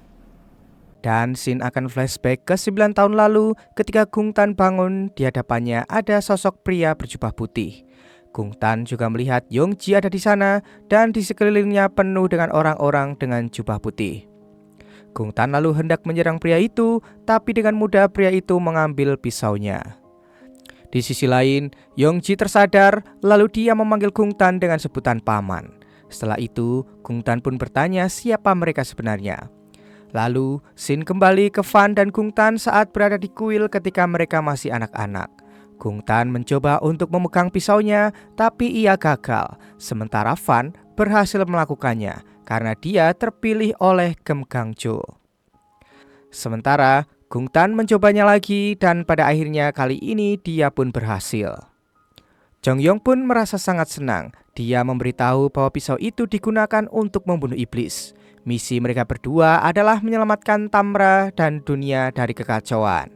Dan scene akan flashback ke 9 tahun lalu ketika Gung Tan bangun, di hadapannya ada sosok pria berjubah putih. Gung Tan juga melihat Yongji ada di sana dan di sekelilingnya penuh dengan orang-orang dengan jubah putih. Gung Tan lalu hendak menyerang pria itu, tapi dengan mudah pria itu mengambil pisaunya. Di sisi lain, Yongji tersadar lalu dia memanggil Gung Tan dengan sebutan paman. Setelah itu, Gung Tan pun bertanya siapa mereka sebenarnya. Lalu, scene kembali ke Van dan Gung Tan saat berada di kuil ketika mereka masih anak-anak. Gung Tan mencoba untuk memegang pisaunya, tapi ia gagal. Sementara Van berhasil melakukannya karena dia terpilih oleh Gem Gangjo. Sementara Gung Tan mencobanya lagi dan pada akhirnya kali ini dia pun berhasil. Jong Yong pun merasa sangat senang. Dia memberitahu bahwa pisau itu digunakan untuk membunuh iblis. Misi mereka berdua adalah menyelamatkan Tamra dan dunia dari kekacauan.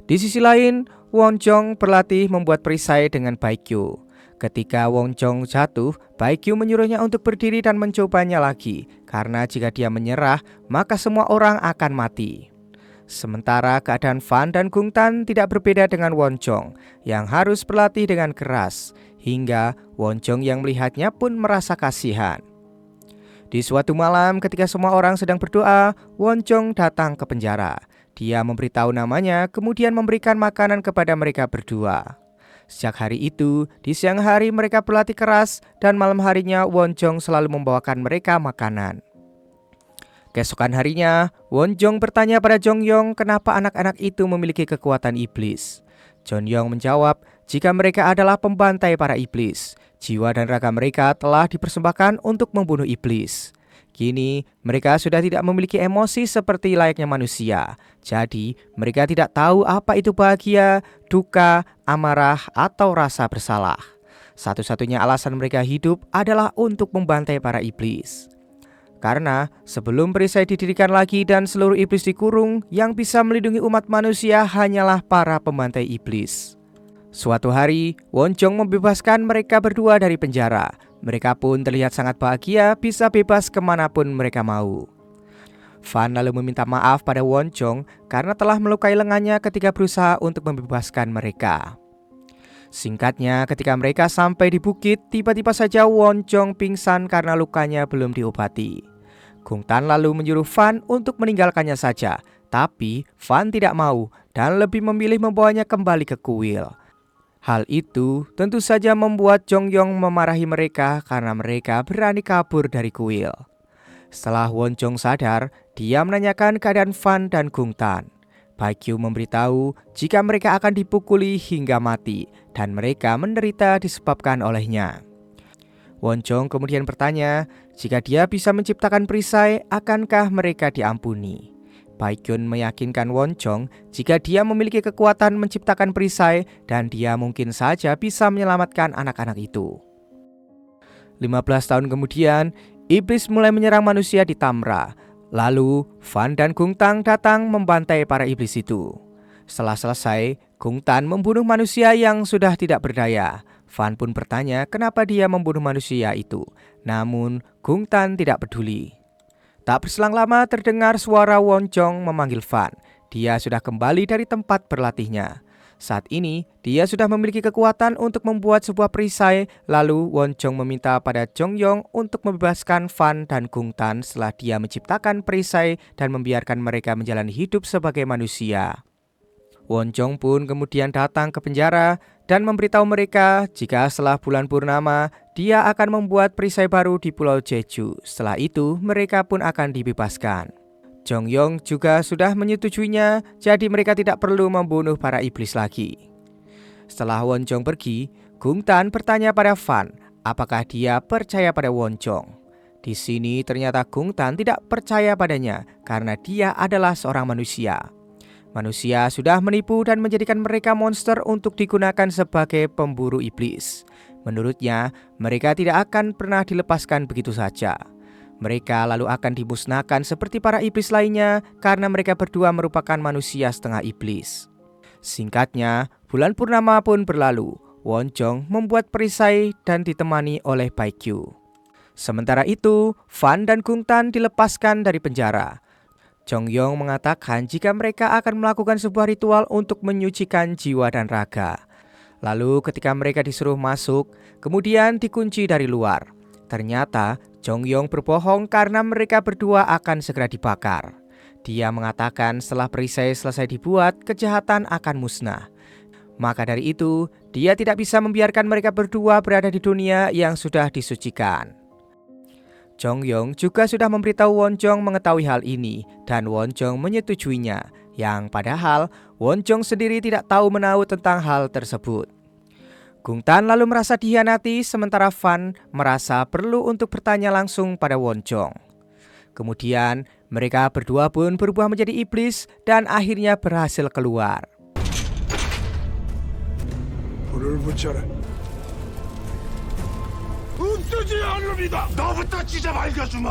Di sisi lain, Won Jong berlatih membuat perisai dengan Baekgyu. Ketika Won Jong jatuh, Baekgyu menyuruhnya untuk berdiri dan mencobanya lagi, karena jika dia menyerah, maka semua orang akan mati. Sementara keadaan Van dan Gung Tan tidak berbeda dengan Won Jong, yang harus berlatih dengan keras, hingga Won Jong yang melihatnya pun merasa kasihan. Di suatu malam ketika semua orang sedang berdoa, Won Jong datang ke penjara. Dia memberitahu namanya, kemudian memberikan makanan kepada mereka berdua. Sejak hari itu, di siang hari mereka berlatih keras dan malam harinya Won Jong selalu membawakan mereka makanan. Keesokan harinya, Won Jong bertanya pada Jong Yong kenapa anak-anak itu memiliki kekuatan iblis. Jong Yong menjawab, jika mereka adalah pembantai para iblis, jiwa dan raga mereka telah dipersembahkan untuk membunuh iblis. Kini, mereka sudah tidak memiliki emosi seperti layaknya manusia. Jadi, mereka tidak tahu apa itu bahagia, duka, amarah, atau rasa bersalah. Satu-satunya alasan mereka hidup adalah untuk membantai para iblis. Karena sebelum perisai didirikan lagi dan seluruh iblis dikurung, yang bisa melindungi umat manusia hanyalah para pembantai iblis. Suatu hari, Won Jong membebaskan mereka berdua dari penjara. Mereka pun terlihat sangat bahagia bisa bebas kemanapun mereka mau. Van lalu meminta maaf pada Won Jong karena telah melukai lengannya ketika berusaha untuk membebaskan mereka. Singkatnya, ketika mereka sampai di bukit, tiba-tiba saja Won Jong pingsan karena lukanya belum diobati. Gung Tan lalu menyuruh Van untuk meninggalkannya saja, tapi Van tidak mau dan lebih memilih membawanya kembali ke kuil. Hal itu tentu saja membuat Jong Yong memarahi mereka karena mereka berani kabur dari kuil. Setelah Won Jong sadar, dia menanyakan keadaan Van dan Gung Tan. Baekgyu memberitahu jika mereka akan dipukuli hingga mati dan mereka menderita disebabkan olehnya. Won Jong kemudian bertanya, jika dia bisa menciptakan perisai, akankah mereka diampuni? Baekhyun meyakinkan Wonjong jika dia memiliki kekuatan menciptakan perisai dan dia mungkin saja bisa menyelamatkan anak-anak itu. 15 tahun kemudian, iblis mulai menyerang manusia di Tamra. Lalu, Fan dan Gungtan datang membantai para iblis itu. Setelah selesai, Gungtan membunuh manusia yang sudah tidak berdaya. Fan pun bertanya kenapa dia membunuh manusia itu. Namun, Gungtan tidak peduli. Tak berselang lama terdengar suara Wonjong memanggil Fan. Dia sudah kembali dari tempat berlatihnya. Saat ini, dia sudah memiliki kekuatan untuk membuat sebuah perisai. Lalu Wonjong meminta pada Jongyong untuk membebaskan Fan dan Gungtan setelah dia menciptakan perisai dan membiarkan mereka menjalani hidup sebagai manusia. Wonjong pun kemudian datang ke penjara dan memberitahu mereka jika setelah bulan purnama, dia akan membuat perisai baru di Pulau Jeju. Setelah itu, mereka pun akan dibebaskan. Jongyong juga sudah menyetujuinya, jadi mereka tidak perlu membunuh para iblis lagi. Setelah Wonjong pergi, Gungtan bertanya pada Fan, apakah dia percaya pada Wonjong. Di sini ternyata Gungtan tidak percaya padanya karena dia adalah seorang manusia. Manusia sudah menipu dan menjadikan mereka monster untuk digunakan sebagai pemburu iblis. Menurutnya, mereka tidak akan pernah dilepaskan begitu saja. Mereka lalu akan dimusnahkan seperti para iblis lainnya karena mereka berdua merupakan manusia setengah iblis. Singkatnya, bulan purnama pun berlalu. Wonjong membuat perisai dan ditemani oleh Baekhyun. Sementara itu, Fan dan Gungtan dilepaskan dari penjara. Jongyong mengatakan jika mereka akan melakukan sebuah ritual untuk menyucikan jiwa dan raga. Lalu ketika mereka disuruh masuk, kemudian dikunci dari luar. Ternyata Jongyong berbohong karena mereka berdua akan segera dibakar. Dia mengatakan setelah perisai selesai dibuat, kejahatan akan musnah. Maka dari itu, dia tidak bisa membiarkan mereka berdua berada di dunia yang sudah disucikan. Jongyong juga sudah memberitahu Wonjong mengetahui hal ini dan Wonjong menyetujuinya, yang padahal Wonjong sendiri tidak tahu menahu tentang hal tersebut. Gungtan lalu merasa dikhianati sementara Fan merasa perlu untuk bertanya langsung pada Wonjong. Kemudian mereka berdua pun berubah menjadi iblis dan akhirnya berhasil keluar. 쓰지 않습니다. 너부터 진짜 밝혀주마.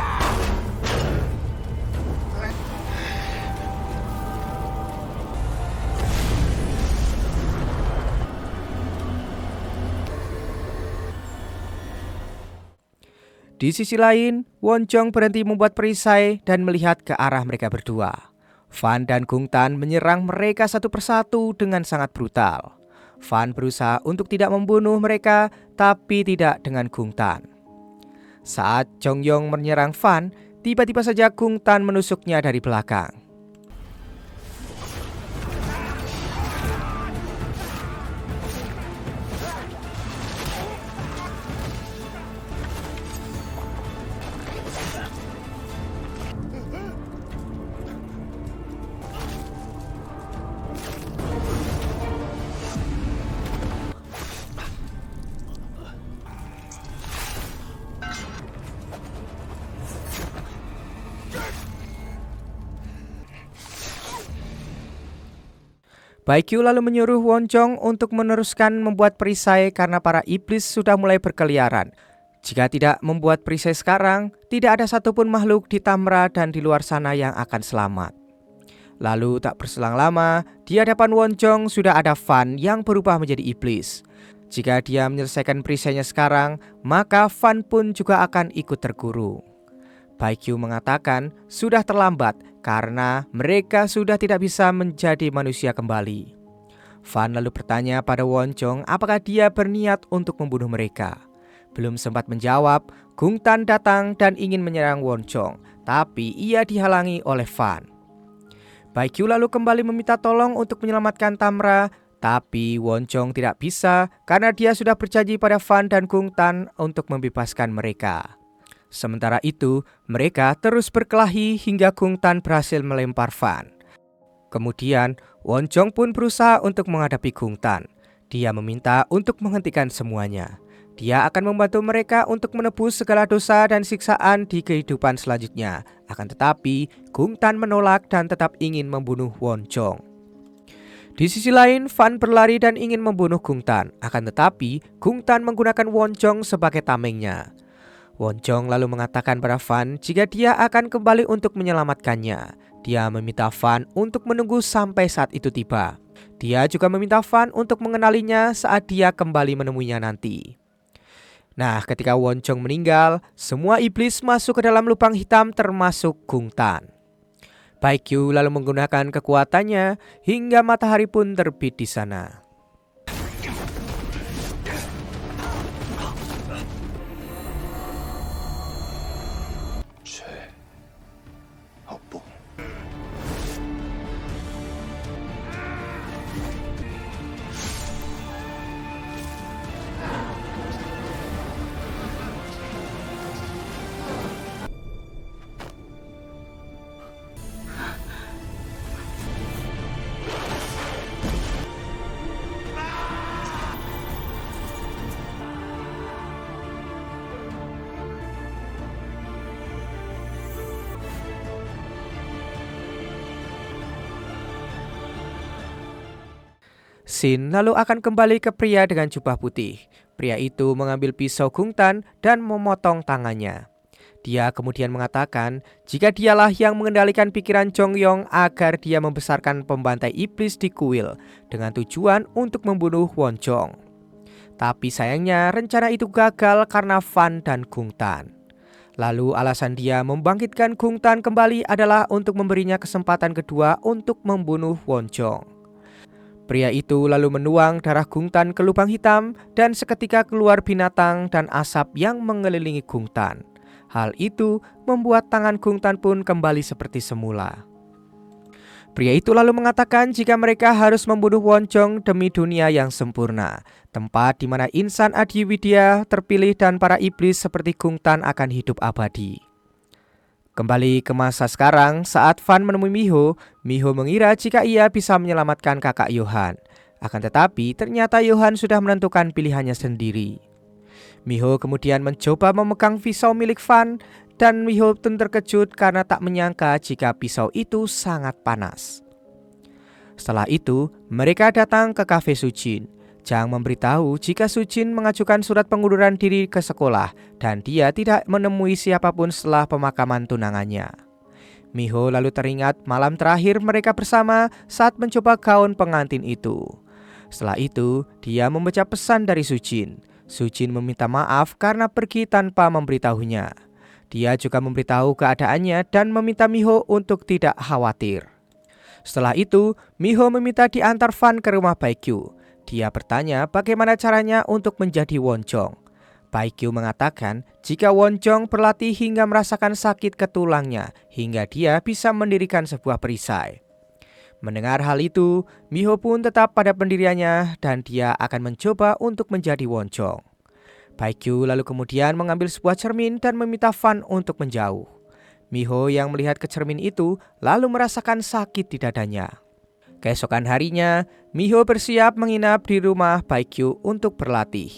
Di sisi lain, Wonjong berhenti membuat perisai dan melihat ke arah mereka berdua. Fan dan Gungtan menyerang mereka satu persatu dengan sangat brutal. Fan berusaha untuk tidak membunuh mereka, tapi tidak dengan Gungtan. Saat Jongyong menyerang Fan, tiba-tiba saja Gungtan menusuknya dari belakang. Baekhyun lalu menyuruh Wonjong untuk meneruskan membuat perisai karena para iblis sudah mulai berkeliaran. Jika tidak membuat perisai sekarang, tidak ada satupun makhluk di Tamra dan di luar sana yang akan selamat. Lalu tak berselang lama, di hadapan Wonjong sudah ada Fan yang berubah menjadi iblis. Jika dia menyelesaikan perisainya sekarang, maka Fan pun juga akan ikut terkurung. Baekhyun mengatakan sudah terlambat karena mereka sudah tidak bisa menjadi manusia kembali. Fan lalu bertanya pada Wonjong apakah dia berniat untuk membunuh mereka. Belum sempat menjawab, Gungtan datang dan ingin menyerang Wonjong, tapi ia dihalangi oleh Fan. Baekhyun lalu kembali meminta tolong untuk menyelamatkan Tamra, tapi Wonjong tidak bisa karena dia sudah berjanji pada Fan dan Gungtan untuk membebaskan mereka. Sementara itu, mereka terus berkelahi hingga Gungtan berhasil melempar Fan. Kemudian, Wonjong pun berusaha untuk menghadapi Gungtan. Dia meminta untuk menghentikan semuanya. Dia akan membantu mereka untuk menebus segala dosa dan siksaan di kehidupan selanjutnya. Akan tetapi, Gung Tan menolak dan tetap ingin membunuh Won Chong. Di sisi lain, Fan berlari dan ingin membunuh Gung Tan. Akan tetapi, Gung Tan menggunakan Won Chong sebagai tamengnya. Won Chong lalu mengatakan pada Fan jika dia akan kembali untuk menyelamatkannya. Dia meminta Fan untuk menunggu sampai saat itu tiba. Dia juga meminta Fan untuk mengenalinya saat dia kembali menemuinya nanti. Nah, ketika Won Chong meninggal, semua iblis masuk ke dalam lubang hitam termasuk Gung Tan. Baekgyu lalu menggunakan kekuatannya hingga matahari pun terbit di sana. Shin lalu akan kembali ke pria dengan jubah putih. Pria itu mengambil pisau Gung Tan dan memotong tangannya. Dia kemudian mengatakan jika dialah yang mengendalikan pikiran Jong Yong agar dia membesarkan pembantai iblis di kuil dengan tujuan untuk membunuh Won Chong. Tapi sayangnya rencana itu gagal karena Fan dan Gung Tan. Lalu alasan dia membangkitkan Gung Tan kembali adalah untuk memberinya kesempatan kedua untuk membunuh Won Chong. Pria itu lalu menuang darah Gung Tan ke lubang hitam dan seketika keluar binatang dan asap yang mengelilingi Gung Tan. Hal itu membuat tangan Gung Tan pun kembali seperti semula. Pria itu lalu mengatakan jika mereka harus membunuh Won Chong demi dunia yang sempurna, tempat di mana insan Adiwidya terpilih dan para iblis seperti Gung Tan akan hidup abadi. Kembali ke masa sekarang, saat Fan menemui Miho, Miho mengira jika ia bisa menyelamatkan kakak Yohan. Akan tetapi, ternyata Yohan sudah menentukan pilihannya sendiri. Miho kemudian mencoba memegang pisau milik Fan, dan Miho pun terkejut karena tak menyangka jika pisau itu sangat panas. Setelah itu, mereka datang ke kafe Sujin. Jang memberitahu jika Sujin mengajukan surat pengunduran diri ke sekolah dan dia tidak menemui siapapun setelah pemakaman tunangannya. Miho lalu teringat malam terakhir mereka bersama saat mencoba gaun pengantin itu. Setelah itu, dia membaca pesan dari Sujin. Sujin meminta maaf karena pergi tanpa memberitahunya. Dia juga memberitahu keadaannya dan meminta Miho untuk tidak khawatir. Setelah itu, Miho meminta diantar Fan ke rumah Baekgyu. Dia bertanya bagaimana caranya untuk menjadi Won Chong. Baekgyu mengatakan jika Won Chong berlatih hingga merasakan sakit ke tulangnya hingga dia bisa mendirikan sebuah perisai. Mendengar hal itu, Miho pun tetap pada pendiriannya dan dia akan mencoba untuk menjadi Won Chong. Baekgyu lalu kemudian mengambil sebuah cermin dan meminta Fan untuk menjauh. Miho yang melihat ke cermin itu lalu merasakan sakit di dadanya. Keesokan harinya, Miho bersiap menginap di rumah Baekgyu untuk berlatih.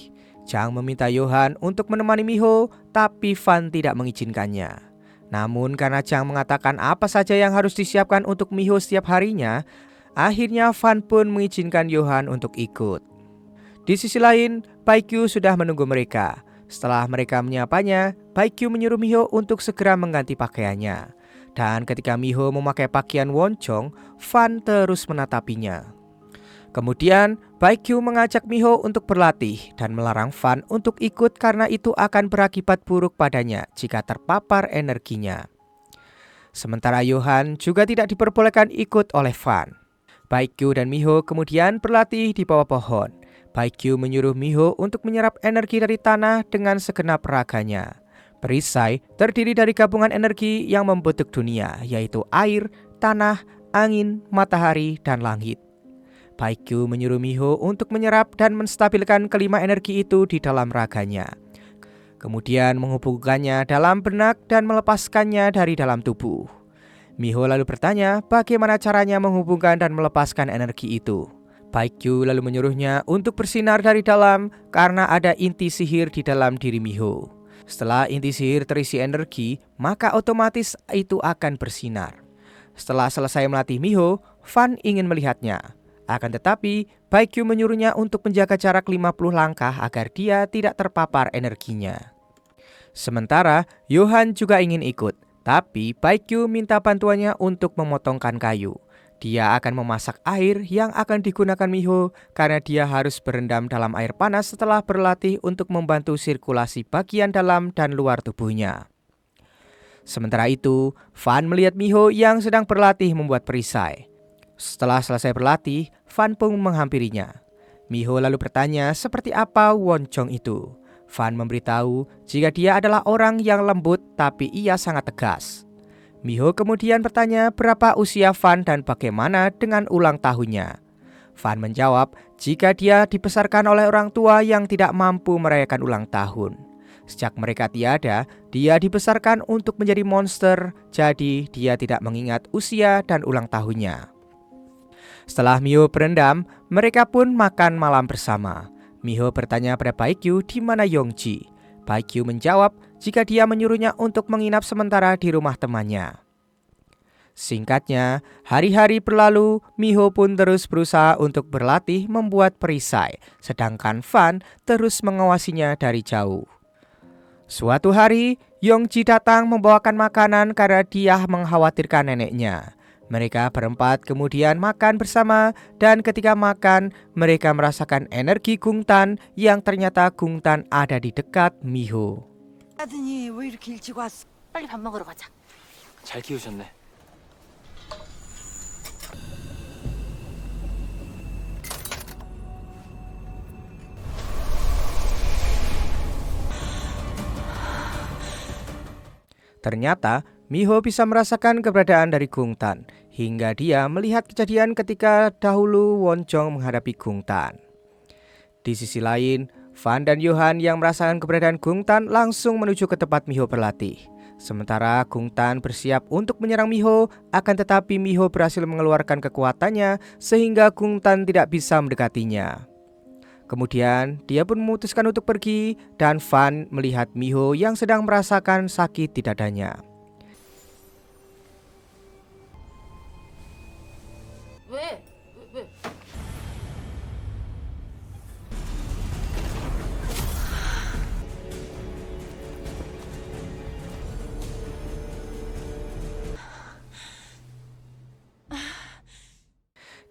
Jang meminta Yohan untuk menemani Miho, tapi Fan tidak mengizinkannya. Namun karena Jang mengatakan apa saja yang harus disiapkan untuk Miho setiap harinya, akhirnya Fan pun mengizinkan Yohan untuk ikut. Di sisi lain, Baekgyu sudah menunggu mereka. Setelah mereka menyapanya, Baekgyu menyuruh Miho untuk segera mengganti pakaiannya. Dan ketika Miho memakai pakaian Won Chong, Fan terus menatapinya. Kemudian, Baekgyu mengajak Miho untuk berlatih dan melarang Fan untuk ikut karena itu akan berakibat buruk padanya jika terpapar energinya. Sementara Yohan juga tidak diperbolehkan ikut oleh Fan. Baekgyu dan Miho kemudian berlatih di bawah pohon. Baekgyu menyuruh Miho untuk menyerap energi dari tanah dengan segenap raganya. Perisai terdiri dari gabungan energi yang membentuk dunia, yaitu air, tanah, angin, matahari, dan langit. Baekgyu menyuruh Miho untuk menyerap dan menstabilkan kelima energi itu di dalam raganya. Kemudian menghubungkannya dalam benak dan melepaskannya dari dalam tubuh. Miho lalu bertanya bagaimana caranya menghubungkan dan melepaskan energi itu. Baekgyu lalu menyuruhnya untuk bersinar dari dalam karena ada inti sihir di dalam diri Miho. Setelah inti sihir terisi energi, maka otomatis itu akan bersinar. Setelah selesai melatih Miho, Fan ingin melihatnya. Akan tetapi, Baekgyu menyuruhnya untuk menjaga jarak 50 langkah agar dia tidak terpapar energinya. Sementara, Yohan juga ingin ikut, tapi Baekgyu minta bantuannya untuk memotongkan kayu. Dia akan memasak air yang akan digunakan Miho karena dia harus berendam dalam air panas setelah berlatih untuk membantu sirkulasi bagian dalam dan luar tubuhnya. Sementara itu, Fan melihat Miho yang sedang berlatih membuat perisai. Setelah selesai berlatih, Fan pun menghampirinya. Miho lalu bertanya seperti apa Wonchong itu. Fan memberitahu jika dia adalah orang yang lembut tapi ia sangat tegas. Miho kemudian bertanya berapa usia Fan dan bagaimana dengan ulang tahunnya. Fan menjawab jika dia dibesarkan oleh orang tua yang tidak mampu merayakan ulang tahun. Sejak mereka tiada, dia dibesarkan untuk menjadi monster, jadi dia tidak mengingat usia dan ulang tahunnya. Setelah Miho berendam, mereka pun makan malam bersama. Miho bertanya pada Baekgyu di mana Yongji. Baekgyu menjawab jika dia menyuruhnya untuk menginap sementara di rumah temannya. Singkatnya, hari-hari berlalu, Miho pun terus berusaha untuk berlatih membuat perisai, sedangkan Fan terus mengawasinya dari jauh. Suatu hari, Yongji datang membawakan makanan karena dia mengkhawatirkan neneknya. Mereka berempat kemudian makan bersama dan ketika makan, mereka merasakan energi Gungtan yang ternyata Gungtan ada di dekat Miho. 아드니 왜 이렇게 일찍 왔어? 빨리 밥 먹으러 가자. 잘 키우셨네. Ternyata Miho bisa merasakan keberadaan dari Gungtan hingga dia melihat kejadian ketika dahulu Wonchong menghadapi Gungtan. Di sisi lain, Fan dan Yohan yang merasakan keberadaan Gungtan langsung menuju ke tempat Miho berlatih. Sementara Gungtan bersiap untuk menyerang Miho, akan tetapi Miho berhasil mengeluarkan kekuatannya sehingga Gungtan tidak bisa mendekatinya. Kemudian dia pun memutuskan untuk pergi dan Fan melihat Miho yang sedang merasakan sakit di dadanya. 왜?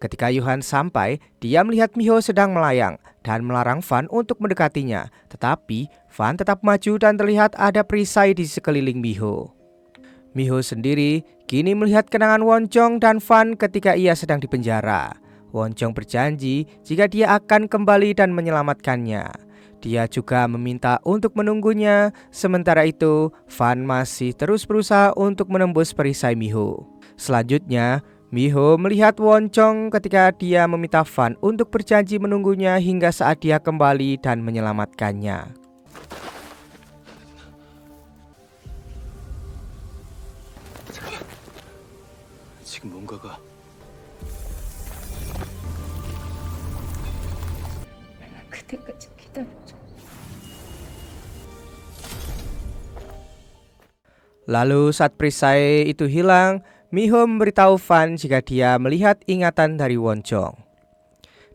Ketika Yohan sampai, dia melihat Miho sedang melayang dan melarang Fan untuk mendekatinya. Tetapi Fan tetap maju dan terlihat ada perisai di sekeliling Miho. Miho sendiri kini melihat kenangan Wonchong dan Fan ketika ia sedang dipenjara. Wonchong berjanji jika dia akan kembali dan menyelamatkannya. Dia juga meminta untuk menunggunya. Sementara itu, Fan masih terus berusaha untuk menembus perisai Miho. Selanjutnya, Miho melihat Wonchong ketika dia meminta Fan untuk berjanji menunggunya hingga saat dia kembali dan menyelamatkannya. 지금 뭔가가 그때까지 기다려줘. Lalu saat perisai itu hilang, Miho memberitahu Fan jika dia melihat ingatan dari Wonchong.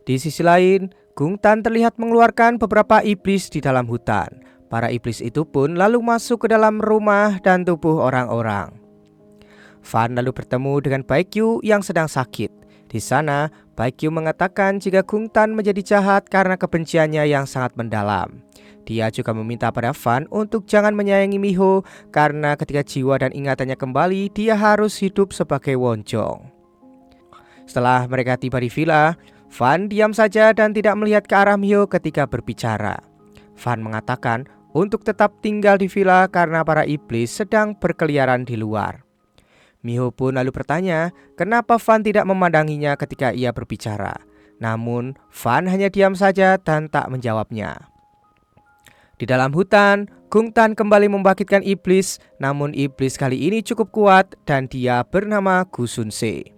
Di sisi lain, Gungtan terlihat mengeluarkan beberapa iblis di dalam hutan. Para iblis itu pun lalu masuk ke dalam rumah dan tubuh orang-orang. Fan lalu bertemu dengan Baekgyu yang sedang sakit. Di sana, Baekgyu mengatakan jika Gungtan menjadi jahat karena kebenciannya yang sangat mendalam. Dia juga meminta pada Fan untuk jangan menyayangi Miho karena ketika jiwa dan ingatannya kembali, dia harus hidup sebagai Wonchong. Setelah mereka tiba di villa, Fan diam saja dan tidak melihat ke arah Miho ketika berbicara. Fan mengatakan untuk tetap tinggal di villa karena para iblis sedang berkeliaran di luar. Miho pun lalu bertanya kenapa Fan tidak memandanginya ketika ia berbicara. Namun Fan hanya diam saja dan tak menjawabnya. Di dalam hutan, Gungtan kembali membangkitkan iblis, namun iblis kali ini cukup kuat dan dia bernama Gusunse.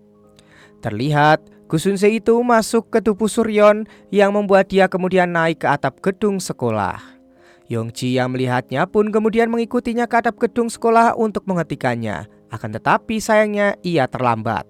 Terlihat Gusunse itu masuk ke tubuh Suryon yang membuat dia kemudian naik ke atap gedung sekolah. Yongji yang melihatnya pun kemudian mengikutinya ke atap gedung sekolah untuk menghentikannya. Akan tetapi sayangnya ia terlambat.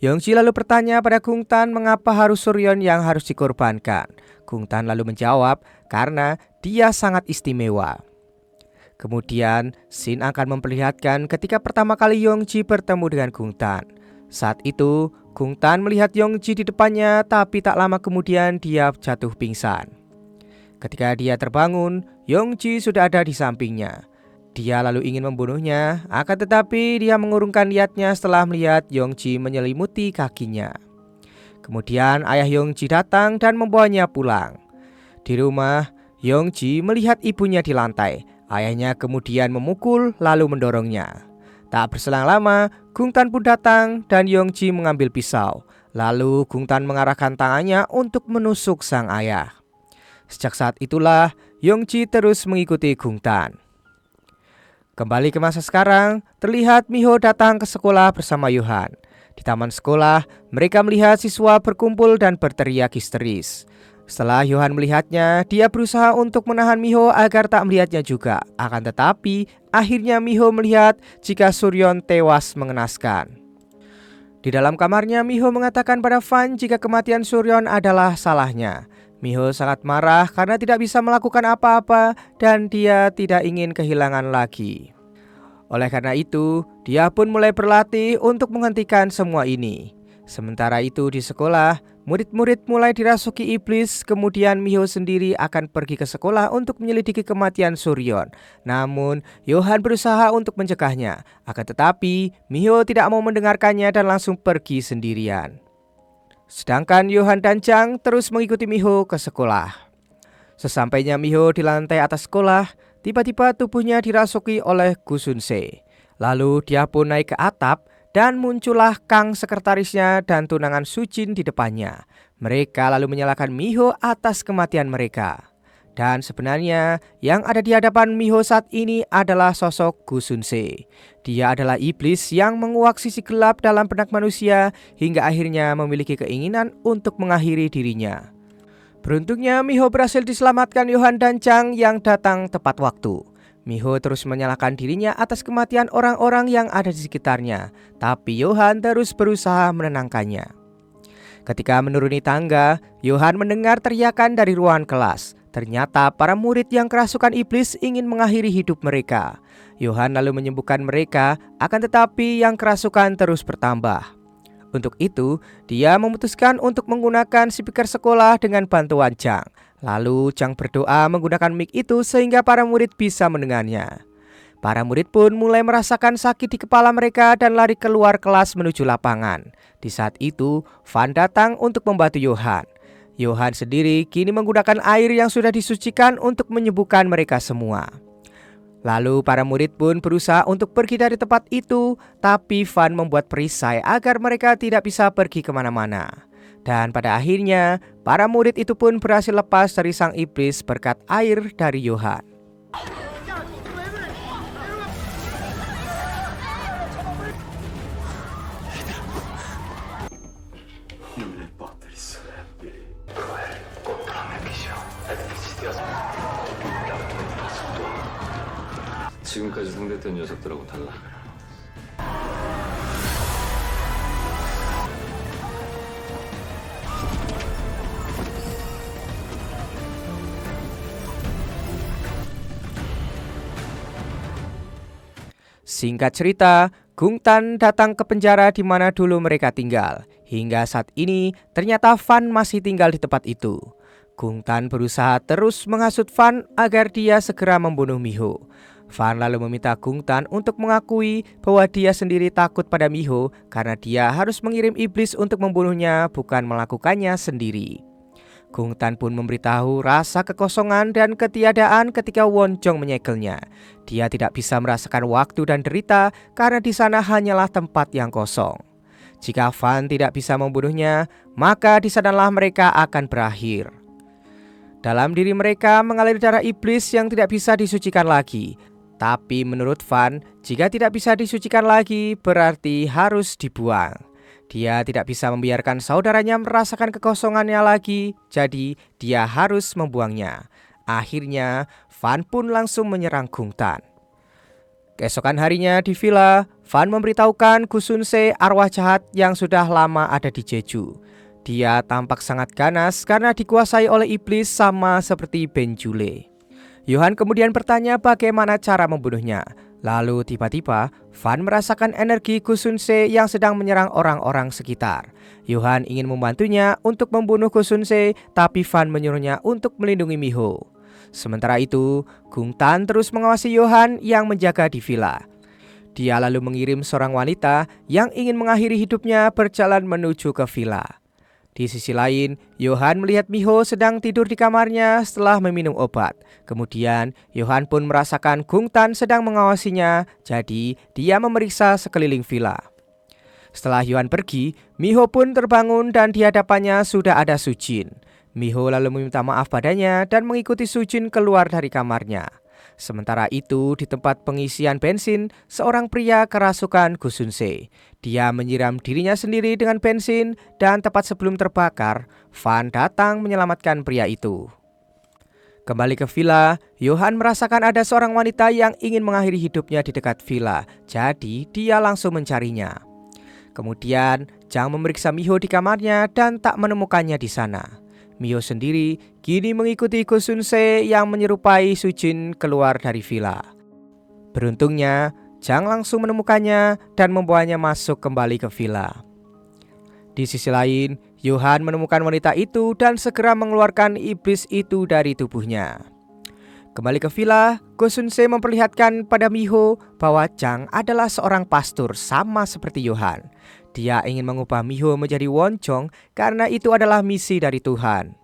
Yongji lalu bertanya pada Gungtan mengapa harus Suryon yang harus dikorbankan. Gungtan lalu menjawab karena dia sangat istimewa. Kemudian Shin akan memperlihatkan ketika pertama kali Yongji bertemu dengan Gungtan. Saat itu Gungtan melihat Yongji di depannya, tapi tak lama kemudian dia jatuh pingsan. Ketika dia terbangun, Yongji sudah ada di sampingnya. Dia lalu ingin membunuhnya, akan tetapi dia mengurungkan niatnya setelah melihat Yongji menyelimuti kakinya. Kemudian ayah Yongji datang dan membawanya pulang. Di rumah, Yongji melihat ibunya di lantai. Ayahnya kemudian memukul lalu mendorongnya. Tak berselang lama, Gungtan pun datang dan Yongji mengambil pisau. Lalu Gungtan mengarahkan tangannya untuk menusuk sang ayah. Sejak saat itulah Yongji terus mengikuti Gungtan. Kembali ke masa sekarang, terlihat Miho datang ke sekolah bersama Yohan. Di taman sekolah, mereka melihat siswa berkumpul dan berteriak histeris. Setelah Yohan melihatnya, dia berusaha untuk menahan Miho agar tak melihatnya juga. Akan tetapi, akhirnya Miho melihat jika Suryon tewas mengenaskan. Di dalam kamarnya, Miho mengatakan pada Fan jika kematian Suryon adalah salahnya. Miho sangat marah karena tidak bisa melakukan apa-apa dan dia tidak ingin kehilangan lagi. Oleh karena itu, dia pun mulai berlatih untuk menghentikan semua ini. Sementara itu di sekolah, murid-murid mulai dirasuki iblis. Kemudian Miho sendiri akan pergi ke sekolah untuk menyelidiki kematian Suryon. Namun Yohan berusaha untuk mencegahnya. Akan tetapi Miho tidak mau mendengarkannya dan langsung pergi sendirian. Sedangkan Yohan dan Chang terus mengikuti Miho ke sekolah. Sesampainya Miho di lantai atas sekolah, tiba-tiba tubuhnya dirasuki oleh Gusunse. Lalu dia pun naik ke atap dan muncullah Kang sekretarisnya dan tunangan Sujin di depannya. Mereka lalu menyalahkan Miho atas kematian mereka. Dan sebenarnya yang ada di hadapan Miho saat ini adalah sosok Gusunse. Dia adalah iblis yang menguak sisi gelap dalam benak manusia hingga akhirnya memiliki keinginan untuk mengakhiri dirinya. Beruntungnya Miho berhasil diselamatkan Yohan dan Chang yang datang tepat waktu. Miho terus menyalahkan dirinya atas kematian orang-orang yang ada di sekitarnya, tapi Yohan terus berusaha menenangkannya. Ketika menuruni tangga, Yohan mendengar teriakan dari ruangan kelas. Ternyata para murid yang kerasukan iblis ingin mengakhiri hidup mereka. Yohan lalu menyembuhkan mereka, akan tetapi yang kerasukan terus bertambah. Untuk itu, dia memutuskan untuk menggunakan speaker sekolah dengan bantuan Chang. Lalu Chang berdoa menggunakan mic itu sehingga para murid bisa mendengarnya. Para murid pun mulai merasakan sakit di kepala mereka dan lari keluar kelas menuju lapangan. Di saat itu, Fan datang untuk membantu Yohan. Yohan sendiri kini menggunakan air yang sudah disucikan untuk menyembuhkan mereka semua. Lalu para murid pun berusaha untuk pergi dari tempat itu, tapi Fan membuat perisai agar mereka tidak bisa pergi kemana-mana. Dan pada akhirnya, para murid itu pun berhasil lepas dari sang iblis berkat air dari Yohan. 지금까지 상대했던 녀석들하고 달라. Singkat cerita, Gungtan datang ke penjara di mana dulu mereka tinggal. Hingga saat ini, ternyata Fan masih tinggal di tempat itu. Gungtan berusaha terus menghasut Fan agar dia segera membunuh Miho. Fan lalu meminta Gungtan untuk mengakui bahwa dia sendiri takut pada Miho karena dia harus mengirim iblis untuk membunuhnya, bukan melakukannya sendiri. Kung Tan pun memberitahu rasa kekosongan dan ketiadaan ketika Won-chong menyegelnya. Dia tidak bisa merasakan waktu dan derita karena di sana hanyalah tempat yang kosong. Jika Fan tidak bisa membunuhnya, maka di sanalah mereka akan berakhir. Dalam diri mereka mengalir darah iblis yang tidak bisa disucikan lagi. Tapi menurut Fan, jika tidak bisa disucikan lagi berarti harus dibuang. Dia tidak bisa membiarkan saudaranya merasakan kekosongannya lagi, jadi dia harus membuangnya. Akhirnya, Fan pun langsung menyerang Kung Tan. Keesokan harinya di villa, Fan memberitahukan Gu Sun-se arwah jahat yang sudah lama ada di Jeju. Dia tampak sangat ganas karena dikuasai oleh iblis sama seperti Ben Jule. Yohan kemudian bertanya bagaimana cara membunuhnya. Lalu tiba-tiba Fan merasakan energi Gu Sun-se yang sedang menyerang orang-orang sekitar. Yohan ingin membantunya untuk membunuh Gu Sun-se, tapi Fan menyuruhnya untuk melindungi Miho. Sementara itu, Kung Tan terus mengawasi Yohan yang menjaga di villa. Dia lalu mengirim seorang wanita yang ingin mengakhiri hidupnya berjalan menuju ke villa. Di sisi lain, Yohan melihat Miho sedang tidur di kamarnya setelah meminum obat. Kemudian, Yohan pun merasakan Kung Tan sedang mengawasinya, jadi dia memeriksa sekeliling villa. Setelah Yohan pergi, Miho pun terbangun dan di hadapannya sudah ada Sujin. Miho lalu meminta maaf padanya dan mengikuti Sujin keluar dari kamarnya. Sementara itu, di tempat pengisian bensin, seorang pria kerasukan Gu Sun-se. Dia menyiram dirinya sendiri dengan bensin dan tepat sebelum terbakar, Fan datang menyelamatkan pria itu. Kembali ke villa, Yohan merasakan ada seorang wanita yang ingin mengakhiri hidupnya di dekat villa, jadi dia langsung mencarinya. Kemudian, Jang memeriksa Miho di kamarnya dan tak menemukannya di sana. Miho sendiri kini mengikuti Gu Sun-se yang menyerupai Sujin keluar dari villa. Beruntungnya, Jang langsung menemukannya dan membawanya masuk kembali ke villa. Di sisi lain, Yohan menemukan wanita itu dan segera mengeluarkan iblis itu dari tubuhnya. Kembali ke villa, Gu Sun-se memperlihatkan pada Miho bahwa Jang adalah seorang pastor sama seperti Yohan. Dia ingin mengubah Miho menjadi Won-chong karena itu adalah misi dari Tuhan.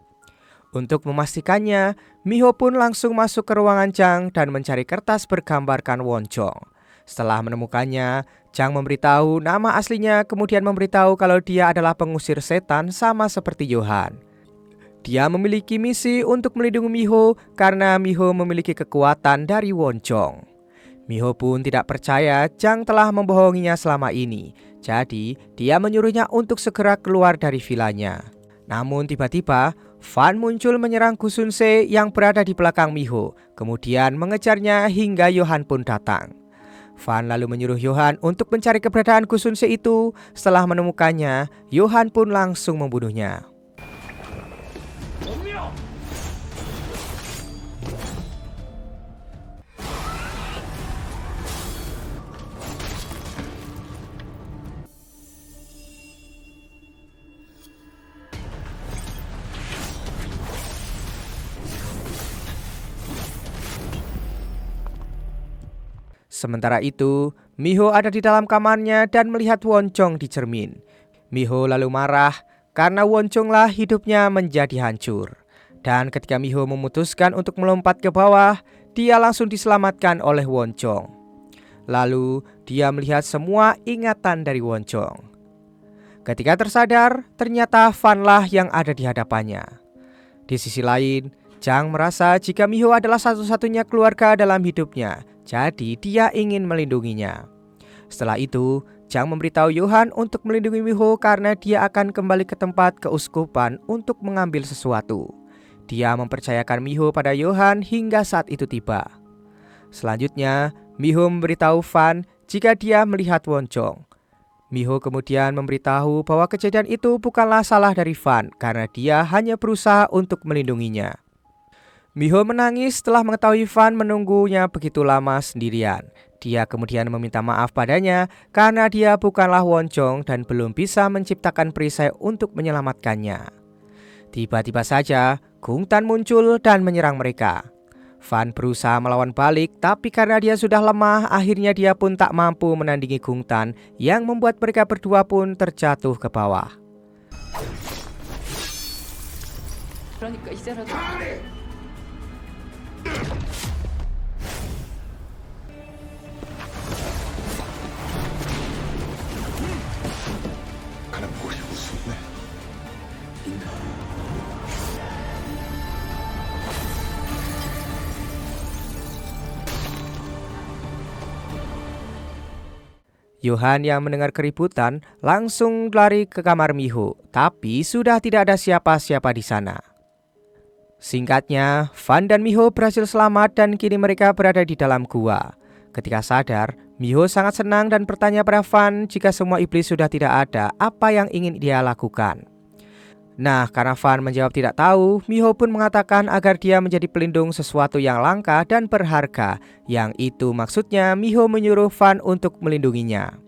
Untuk memastikannya, Miho pun langsung masuk ke ruangan Jang dan mencari kertas bergambarkan Won-chong. Setelah menemukannya, Jang memberitahu nama aslinya, kemudian memberitahu kalau dia adalah pengusir setan sama seperti Yohan. Dia memiliki misi untuk melindungi Miho karena Miho memiliki kekuatan dari Won-chong. Miho pun tidak percaya Jang telah membohonginya selama ini. Jadi, dia menyuruhnya untuk segera keluar dari villanya. Namun tiba-tiba, Fan muncul menyerang Gu Sun-se yang berada di belakang Miho. Kemudian mengejarnya hingga Yohan pun datang. Fan lalu menyuruh Yohan untuk mencari keberadaan Gu Sun-se itu. Setelah menemukannya, Yohan pun langsung membunuhnya. Sementara itu, Miho ada di dalam kamarnya dan melihat Won-chong di cermin. Miho lalu marah karena Won-chong lah hidupnya menjadi hancur. Dan ketika Miho memutuskan untuk melompat ke bawah, dia langsung diselamatkan oleh Won-chong. Lalu, dia melihat semua ingatan dari Won-chong. Ketika tersadar, ternyata Fan lah yang ada di hadapannya. Di sisi lain, Jang merasa jika Miho adalah satu-satunya keluarga dalam hidupnya. Jadi dia ingin melindunginya. Setelah itu, Jang memberitahu Yohan untuk melindungi Miho karena dia akan kembali ke tempat keuskupan untuk mengambil sesuatu. Dia mempercayakan Miho pada Yohan hingga saat itu tiba. Selanjutnya, Miho memberitahu Fan jika dia melihat Won-chong. Miho kemudian memberitahu bahwa kejadian itu bukanlah salah dari Fan karena dia hanya berusaha untuk melindunginya. Miho menangis setelah mengetahui Fan menunggunya begitu lama sendirian. Dia kemudian meminta maaf padanya karena dia bukanlah Won-chong dan belum bisa menciptakan perisai untuk menyelamatkannya. Tiba-tiba saja, Kung Tan muncul dan menyerang mereka. Fan berusaha melawan balik, tapi karena dia sudah lemah, akhirnya dia pun tak mampu menandingi Kung Tan yang membuat mereka berdua pun terjatuh ke bawah. 그러니까 이제라도 가는 보고 싶을 수 있네. Yohan yang mendengar keributan langsung lari ke kamar Miho, tapi sudah tidak ada siapa-siapa di sana. Singkatnya, Van dan Miho berhasil selamat dan kini mereka berada di dalam gua. Ketika sadar, Miho sangat senang dan bertanya pada Van jika semua iblis sudah tidak ada, apa yang ingin dia lakukan. Nah, karena Van menjawab tidak tahu, Miho pun mengatakan agar dia menjadi pelindung sesuatu yang langka dan berharga. Yang itu maksudnya Miho menyuruh Van untuk melindunginya.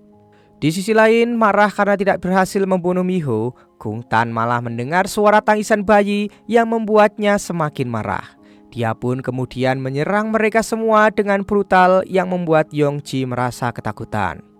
Di sisi lain, marah karena tidak berhasil membunuh Miho, Kung Tan malah mendengar suara tangisan bayi yang membuatnya semakin marah. Dia pun kemudian menyerang mereka semua dengan brutal yang membuat Yongji merasa ketakutan.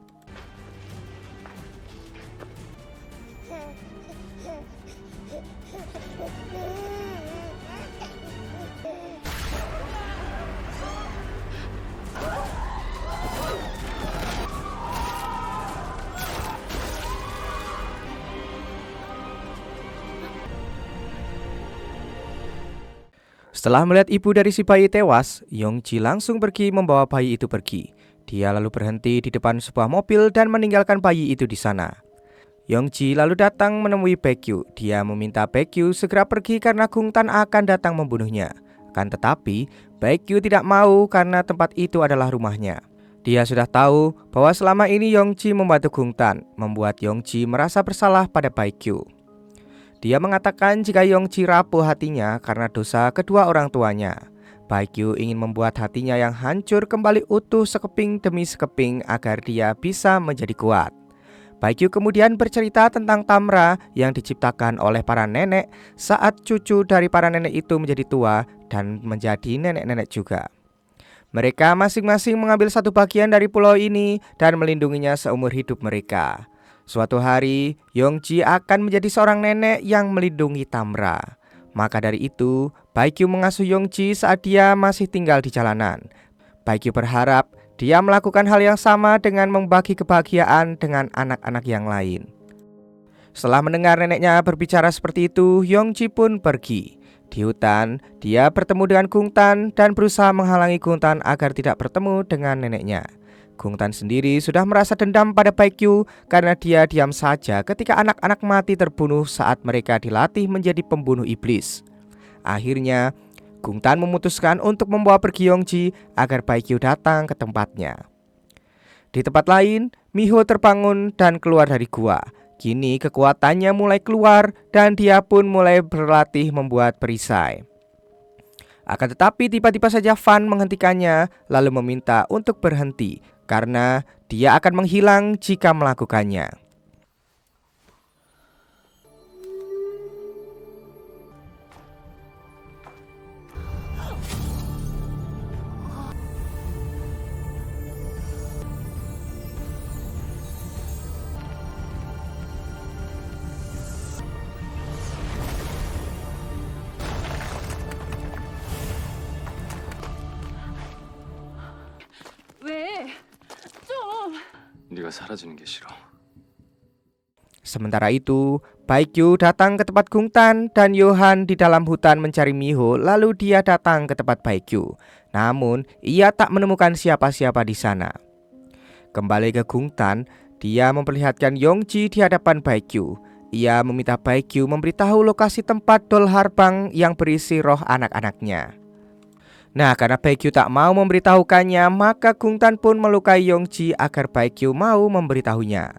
Setelah melihat ibu dari si bayi tewas, Yongji langsung pergi membawa bayi itu pergi. Dia lalu berhenti di depan sebuah mobil dan meninggalkan bayi itu di sana. Yongji lalu datang menemui Baekgyu. Dia meminta Baekgyu segera pergi karena Kung Tan akan datang membunuhnya. Akan tetapi, Baekgyu tidak mau karena tempat itu adalah rumahnya. Dia sudah tahu bahwa selama ini Yongji membantu Kung Tan, membuat Yongji merasa bersalah pada Baekgyu. Dia mengatakan jika Yongji rapuh hatinya karena dosa kedua orang tuanya. Baekgyu ingin membuat hatinya yang hancur kembali utuh sekeping demi sekeping agar dia bisa menjadi kuat. Baekgyu kemudian bercerita tentang Tamra yang diciptakan oleh para nenek saat cucu dari para nenek itu menjadi tua dan menjadi nenek-nenek juga. Mereka masing-masing mengambil satu bagian dari pulau ini dan melindunginya seumur hidup mereka. Suatu hari, Yongji akan menjadi seorang nenek yang melindungi Tamra. Maka dari itu, Baekgyu mengasuh Yongji saat dia masih tinggal di jalanan. Baekgyu berharap dia melakukan hal yang sama dengan membagi kebahagiaan dengan anak-anak yang lain. Setelah mendengar neneknya berbicara seperti itu, Yongji pun pergi. Di hutan, dia bertemu dengan Kung Tan dan berusaha menghalangi Kung Tan agar tidak bertemu dengan neneknya. Kung Tan sendiri sudah merasa dendam pada Baekgyu karena dia diam saja ketika anak-anak mati terbunuh saat mereka dilatih menjadi pembunuh iblis. Akhirnya, Kung Tan memutuskan untuk membawa pergi Yongji agar Baekgyu datang ke tempatnya. Di tempat lain, Miho terbangun dan keluar dari gua. Kini kekuatannya mulai keluar dan dia pun mulai berlatih membuat perisai. Akan tetapi tiba-tiba saja Van menghentikannya lalu meminta untuk berhenti karena dia akan menghilang jika melakukannya. 왜? 좀. 네가 사라지는 게 싫어. Sementara itu, Baekgyu datang ke tempat Kung Tan dan Yohan di dalam hutan mencari Miho, lalu dia datang ke tempat Baekgyu. Namun, ia tak menemukan siapa-siapa di sana. Kembali ke Kung Tan, dia memperlihatkan Yongji di hadapan Baekgyu. Ia meminta Baekgyu memberitahu lokasi tempat dol harbang yang berisi roh anak-anaknya. Nah, karena Baekgyu tak mau memberitahukannya, maka Kung Tan pun melukai Yongji agar Baekgyu mau memberitahunya.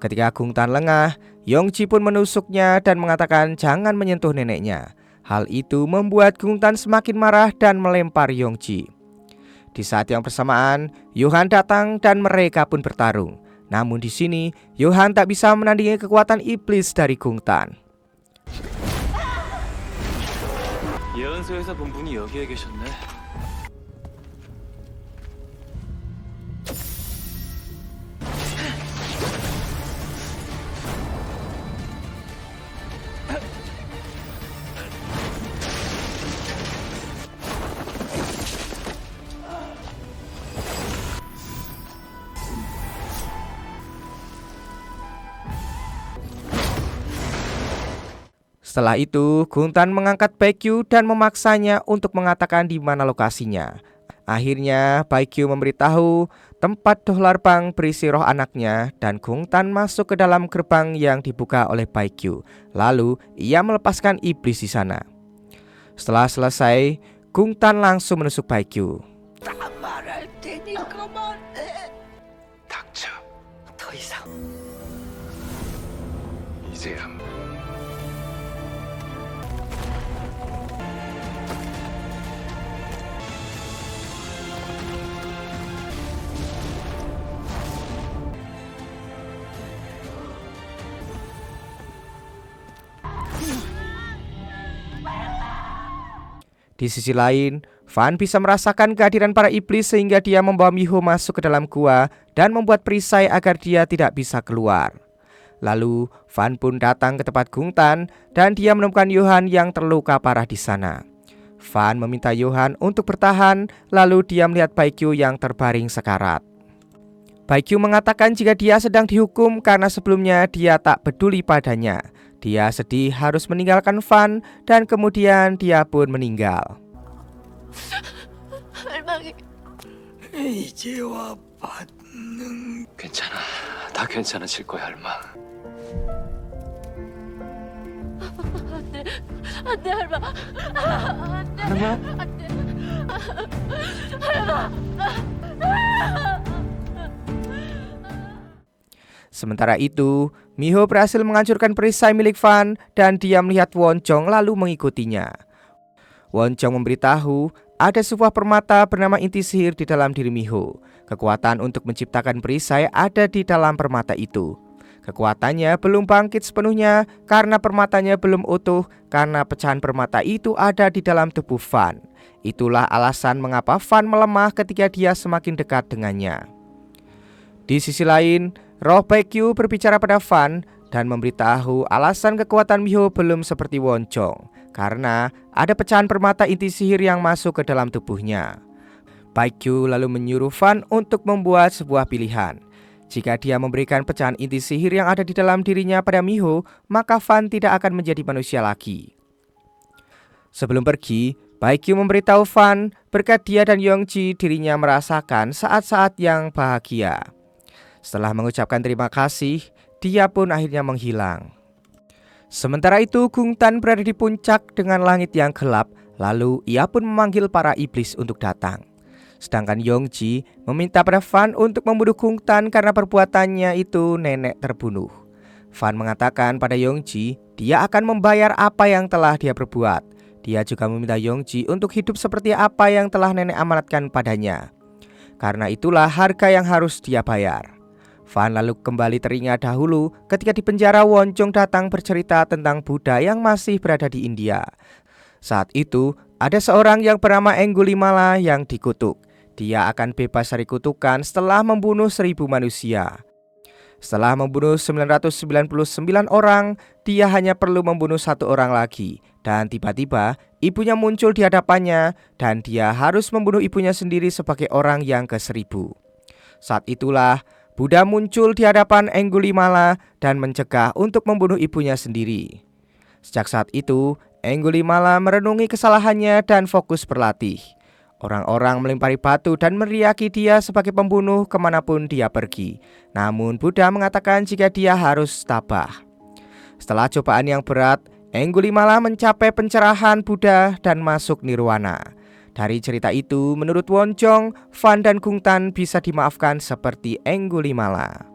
Ketika Kung Tan lengah, Yongji pun menusuknya dan mengatakan jangan menyentuh neneknya. Hal itu membuat Kung Tan semakin marah dan melempar Yongji. Di saat yang bersamaan, Yohan datang dan mereka pun bertarung. Namun di sini, Yohan tak bisa menandingi kekuatan iblis dari Kung Tan. 예언서에서 본 분이 여기에 계셨네. Setelah itu, Gungtan mengangkat Baekgyu dan memaksanya untuk mengatakan di mana lokasinya. Akhirnya, Baekgyu memberitahu tempat Dohlarpang berisi roh anaknya dan Gungtan masuk ke dalam gerbang yang dibuka oleh Baekgyu. Lalu, ia melepaskan iblis di sana. Setelah selesai, Gungtan langsung menusuk Baekgyu. 닥쳐. 더 이상. 이제야. Di sisi lain, Van bisa merasakan kehadiran para iblis sehingga dia membawa Miho masuk ke dalam gua dan membuat perisai agar dia tidak bisa keluar. Lalu, Van pun datang ke tempat Gungtan dan dia menemukan Johan yang terluka parah di sana. Van meminta Johan untuk bertahan, lalu dia melihat Baekgyu yang terbaring sekarat. Baekgyu mengatakan jika dia sedang dihukum karena sebelumnya dia tak peduli padanya. Dia sedih harus meninggalkan Van dan kemudian dia pun meninggal. 할망이 이제와 받는. 괜찮아. 다 괜찮아질 거야, 할망. 안돼 할망 안돼 안돼 할망. Sementara itu, Miho berhasil menghancurkan perisai milik Van dan dia melihat Wonchong lalu mengikutinya. Wonchong memberitahu ada sebuah permata bernama inti sihir di dalam diri Miho. Kekuatan untuk menciptakan perisai ada di dalam permata itu. Kekuatannya belum bangkit sepenuhnya karena permatanya belum utuh karena pecahan permata itu ada di dalam tubuh Van. Itulah alasan mengapa Van melemah ketika dia semakin dekat dengannya. Di sisi lain, roh Baekgyu berbicara pada Van dan memberitahu alasan kekuatan Miho belum seperti Wonchong karena ada pecahan permata inti sihir yang masuk ke dalam tubuhnya. Baekgyu lalu menyuruh Van untuk membuat sebuah pilihan. Jika dia memberikan pecahan inti sihir yang ada di dalam dirinya pada Miho, maka Van tidak akan menjadi manusia lagi. Sebelum pergi, Baekgyu memberitahu Van berkat dia dan Yongji dirinya merasakan saat-saat yang bahagia. Setelah mengucapkan terima kasih, dia pun akhirnya menghilang. Sementara itu, Gungtan berada di puncak dengan langit yang gelap, lalu ia pun memanggil para iblis untuk datang. Sedangkan Yongji meminta pada Van untuk membunuh Gungtan karena perbuatannya itu nenek terbunuh. Van mengatakan pada Yongji, dia akan membayar apa yang telah dia perbuat. Dia juga meminta Yongji untuk hidup seperti apa yang telah nenek amanatkan padanya. Karena itulah harga yang harus dia bayar. Van lalu kembali teringat dahulu ketika di penjara Wonchong datang bercerita tentang Buddha yang masih berada di India. Saat itu ada seorang yang bernama Angulimala yang dikutuk. Dia akan bebas dari kutukan setelah membunuh 1000 manusia. Setelah membunuh 999 orang, dia hanya perlu membunuh 1 orang lagi. Dan tiba-tiba ibunya muncul di hadapannya dan dia harus membunuh ibunya sendiri sebagai orang yang ke-1000. Saat itulah Buddha muncul di hadapan Angulimala dan mencegah untuk membunuh ibunya sendiri. Sejak saat itu, Angulimala merenungi kesalahannya dan fokus berlatih. Orang-orang melempari batu dan meriaki dia sebagai pembunuh kemanapun dia pergi. Namun Buddha mengatakan jika dia harus tabah. Setelah cobaan yang berat, Angulimala mencapai pencerahan Buddha dan masuk nirwana. Dari cerita itu, menurut Wonchong, Van dan Gungtan bisa dimaafkan seperti Angulimala.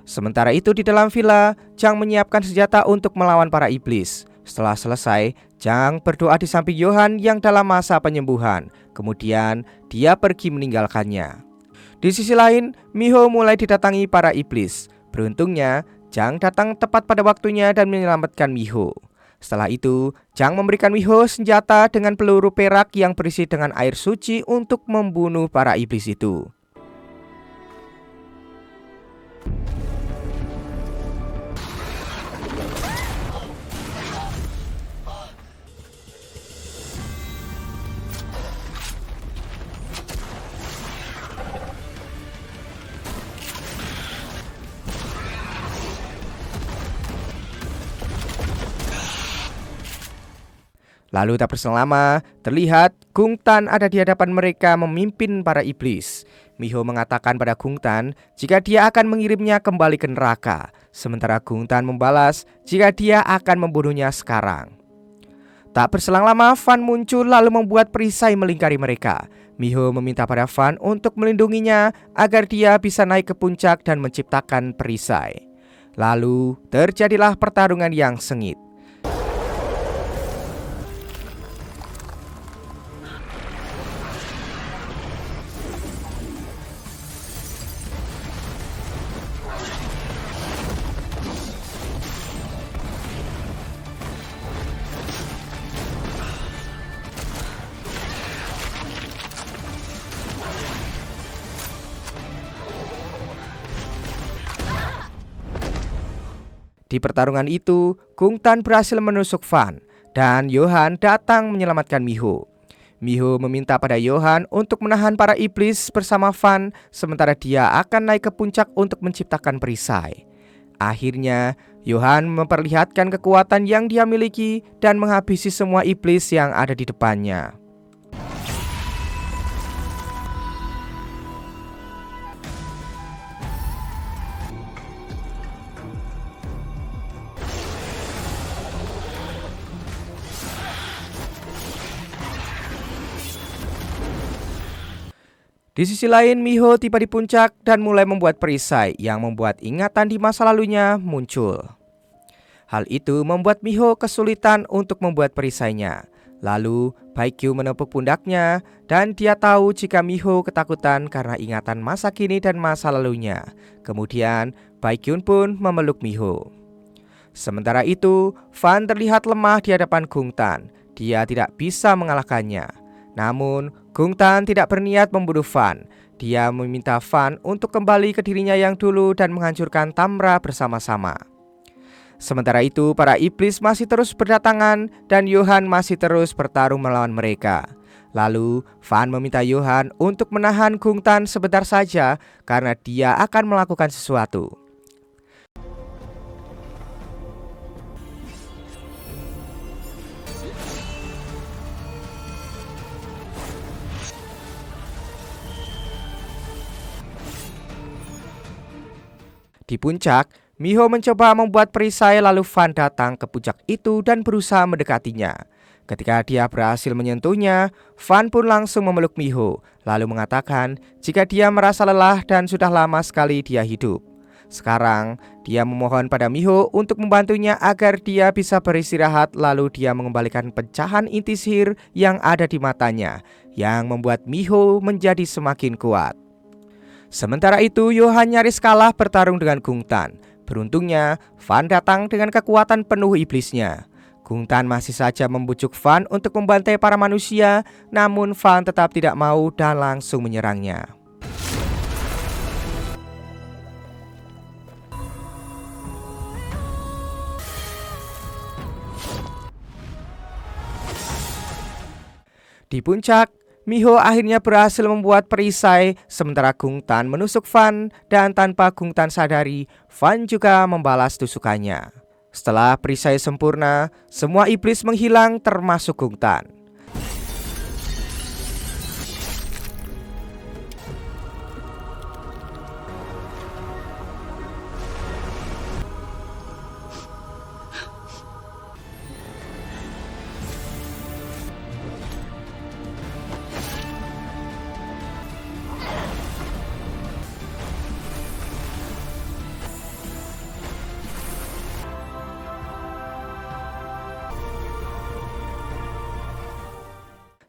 Sementara itu di dalam villa, Jang menyiapkan senjata untuk melawan para iblis. Setelah selesai, Jang berdoa di samping Johan yang dalam masa penyembuhan. Kemudian dia pergi meninggalkannya. Di sisi lain, Miho mulai didatangi para iblis. Beruntungnya, Jang datang tepat pada waktunya dan menyelamatkan Miho. Setelah itu, Jang memberikan Miho senjata dengan peluru perak yang berisi dengan air suci untuk membunuh para iblis itu. Lalu tak berselang lama, terlihat Gung Tan ada di hadapan mereka memimpin para iblis. Miho mengatakan pada Gung Tan jika dia akan mengirimnya kembali ke neraka, sementara Gung Tan membalas jika dia akan membunuhnya sekarang. Tak berselang lama, Fan muncul lalu membuat perisai melingkari mereka. Miho meminta pada Fan untuk melindunginya agar dia bisa naik ke puncak dan menciptakan perisai. Lalu terjadilah pertarungan yang sengit. Di pertarungan itu, Gung Tan berhasil menusuk Fan dan Johan datang menyelamatkan Miho. Miho meminta pada Johan untuk menahan para iblis bersama Fan sementara dia akan naik ke puncak untuk menciptakan perisai. Akhirnya, Johan memperlihatkan kekuatan yang dia miliki dan menghabisi semua iblis yang ada di depannya. Di sisi lain, Miho tiba di puncak dan mulai membuat perisai yang membuat ingatan di masa lalunya muncul. Hal itu membuat Miho kesulitan untuk membuat perisainya. Lalu, Baekgyu menepuk pundaknya dan dia tahu jika Miho ketakutan karena ingatan masa kini dan masa lalunya. Kemudian, Baekgyu pun memeluk Miho. Sementara itu, Fan terlihat lemah di hadapan Gung Tan. Dia tidak bisa mengalahkannya. Namun, Gung Tan tidak berniat membunuh Fan. Dia meminta Fan untuk kembali ke dirinya yang dulu dan menghancurkan Tamra bersama-sama. Sementara itu, para iblis masih terus berdatangan dan Johan masih terus bertarung melawan mereka. Lalu, Fan meminta Johan untuk menahan Gung Tan sebentar saja karena dia akan melakukan sesuatu. Di puncak, Miho mencoba membuat perisai lalu Fan datang ke puncak itu dan berusaha mendekatinya. Ketika dia berhasil menyentuhnya, Fan pun langsung memeluk Miho, lalu mengatakan jika dia merasa lelah dan sudah lama sekali dia hidup. Sekarang, dia memohon pada Miho untuk membantunya agar dia bisa beristirahat lalu dia mengembalikan pecahan inti sihir yang ada di matanya, yang membuat Miho menjadi semakin kuat. Sementara itu, Johan nyaris kalah bertarung dengan Gung Tan. Beruntungnya, Fan datang dengan kekuatan penuh iblisnya. Gung Tan masih saja membujuk Fan untuk membantai para manusia, namun Fan tetap tidak mau dan langsung menyerangnya. Di puncak, Miho akhirnya berhasil membuat perisai sementara Gung Tan menusuk Fan dan tanpa Gung Tan sadari, Fan juga membalas tusukannya. Setelah perisai sempurna, semua iblis menghilang termasuk Gung Tan.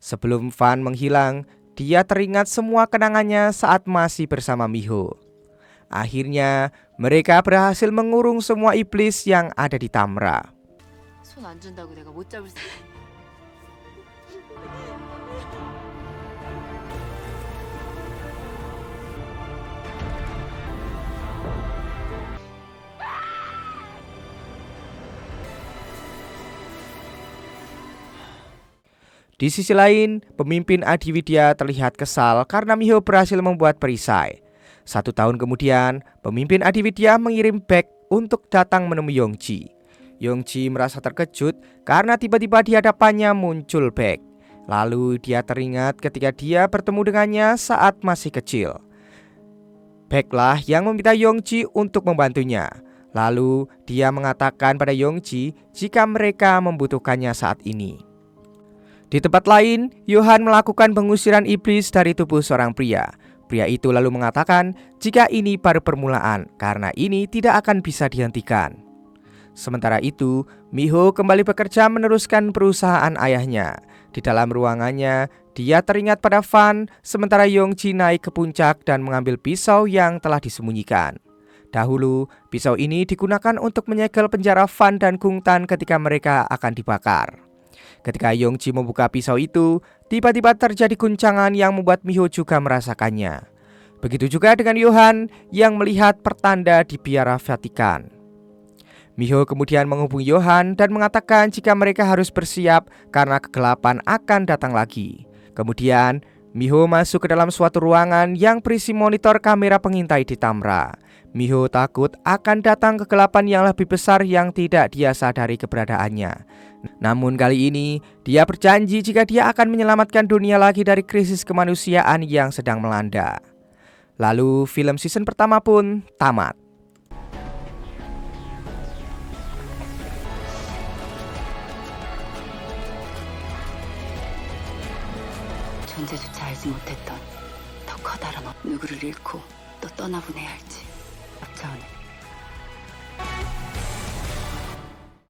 Sebelum Fan menghilang, dia teringat semua kenangannya saat masih bersama Miho. Akhirnya, mereka berhasil mengurung semua iblis yang ada di Tamra. 손 안 준다고 내가 못 잡을 수. Di sisi lain, pemimpin Adiwidya terlihat kesal karena Miho berhasil membuat perisai. 1 tahun kemudian, pemimpin Adiwidya mengirim Baek untuk datang menemui Yongji. Yongji merasa terkejut karena tiba-tiba di hadapannya muncul Baek. Lalu dia teringat ketika dia bertemu dengannya saat masih kecil. Baeklah yang meminta Yongji untuk membantunya. Lalu dia mengatakan pada Yongji jika mereka membutuhkannya saat ini. Di tempat lain, Yohan melakukan pengusiran iblis dari tubuh seorang pria. Pria itu lalu mengatakan jika ini baru permulaan karena ini tidak akan bisa dihentikan. Sementara itu, Miho kembali bekerja meneruskan perusahaan ayahnya. Di dalam ruangannya, dia teringat pada Fan sementara Yongji naik ke puncak dan mengambil pisau yang telah disembunyikan. Dahulu, pisau ini digunakan untuk menyegel penjara Fan dan Gungtan ketika mereka akan dibakar. Ketika Yongji membuka pisau itu, tiba-tiba terjadi guncangan yang membuat Miho juga merasakannya. Begitu juga dengan Yohan yang melihat pertanda di biara Vatikan. Miho kemudian menghubungi Yohan dan mengatakan jika mereka harus bersiap karena kegelapan akan datang lagi. Kemudian, Miho masuk ke dalam suatu ruangan yang berisi monitor kamera pengintai di Tamra. Miho takut akan datang kegelapan yang lebih besar yang tidak dia sadari keberadaannya. Namun kali ini, dia berjanji jika dia akan menyelamatkan dunia lagi dari krisis kemanusiaan yang sedang melanda. Lalu film season pertama pun tamat. 존재조차 알지 못했던 더 커다란 누구를 잃고 또 떠나보내야 할지. 차원에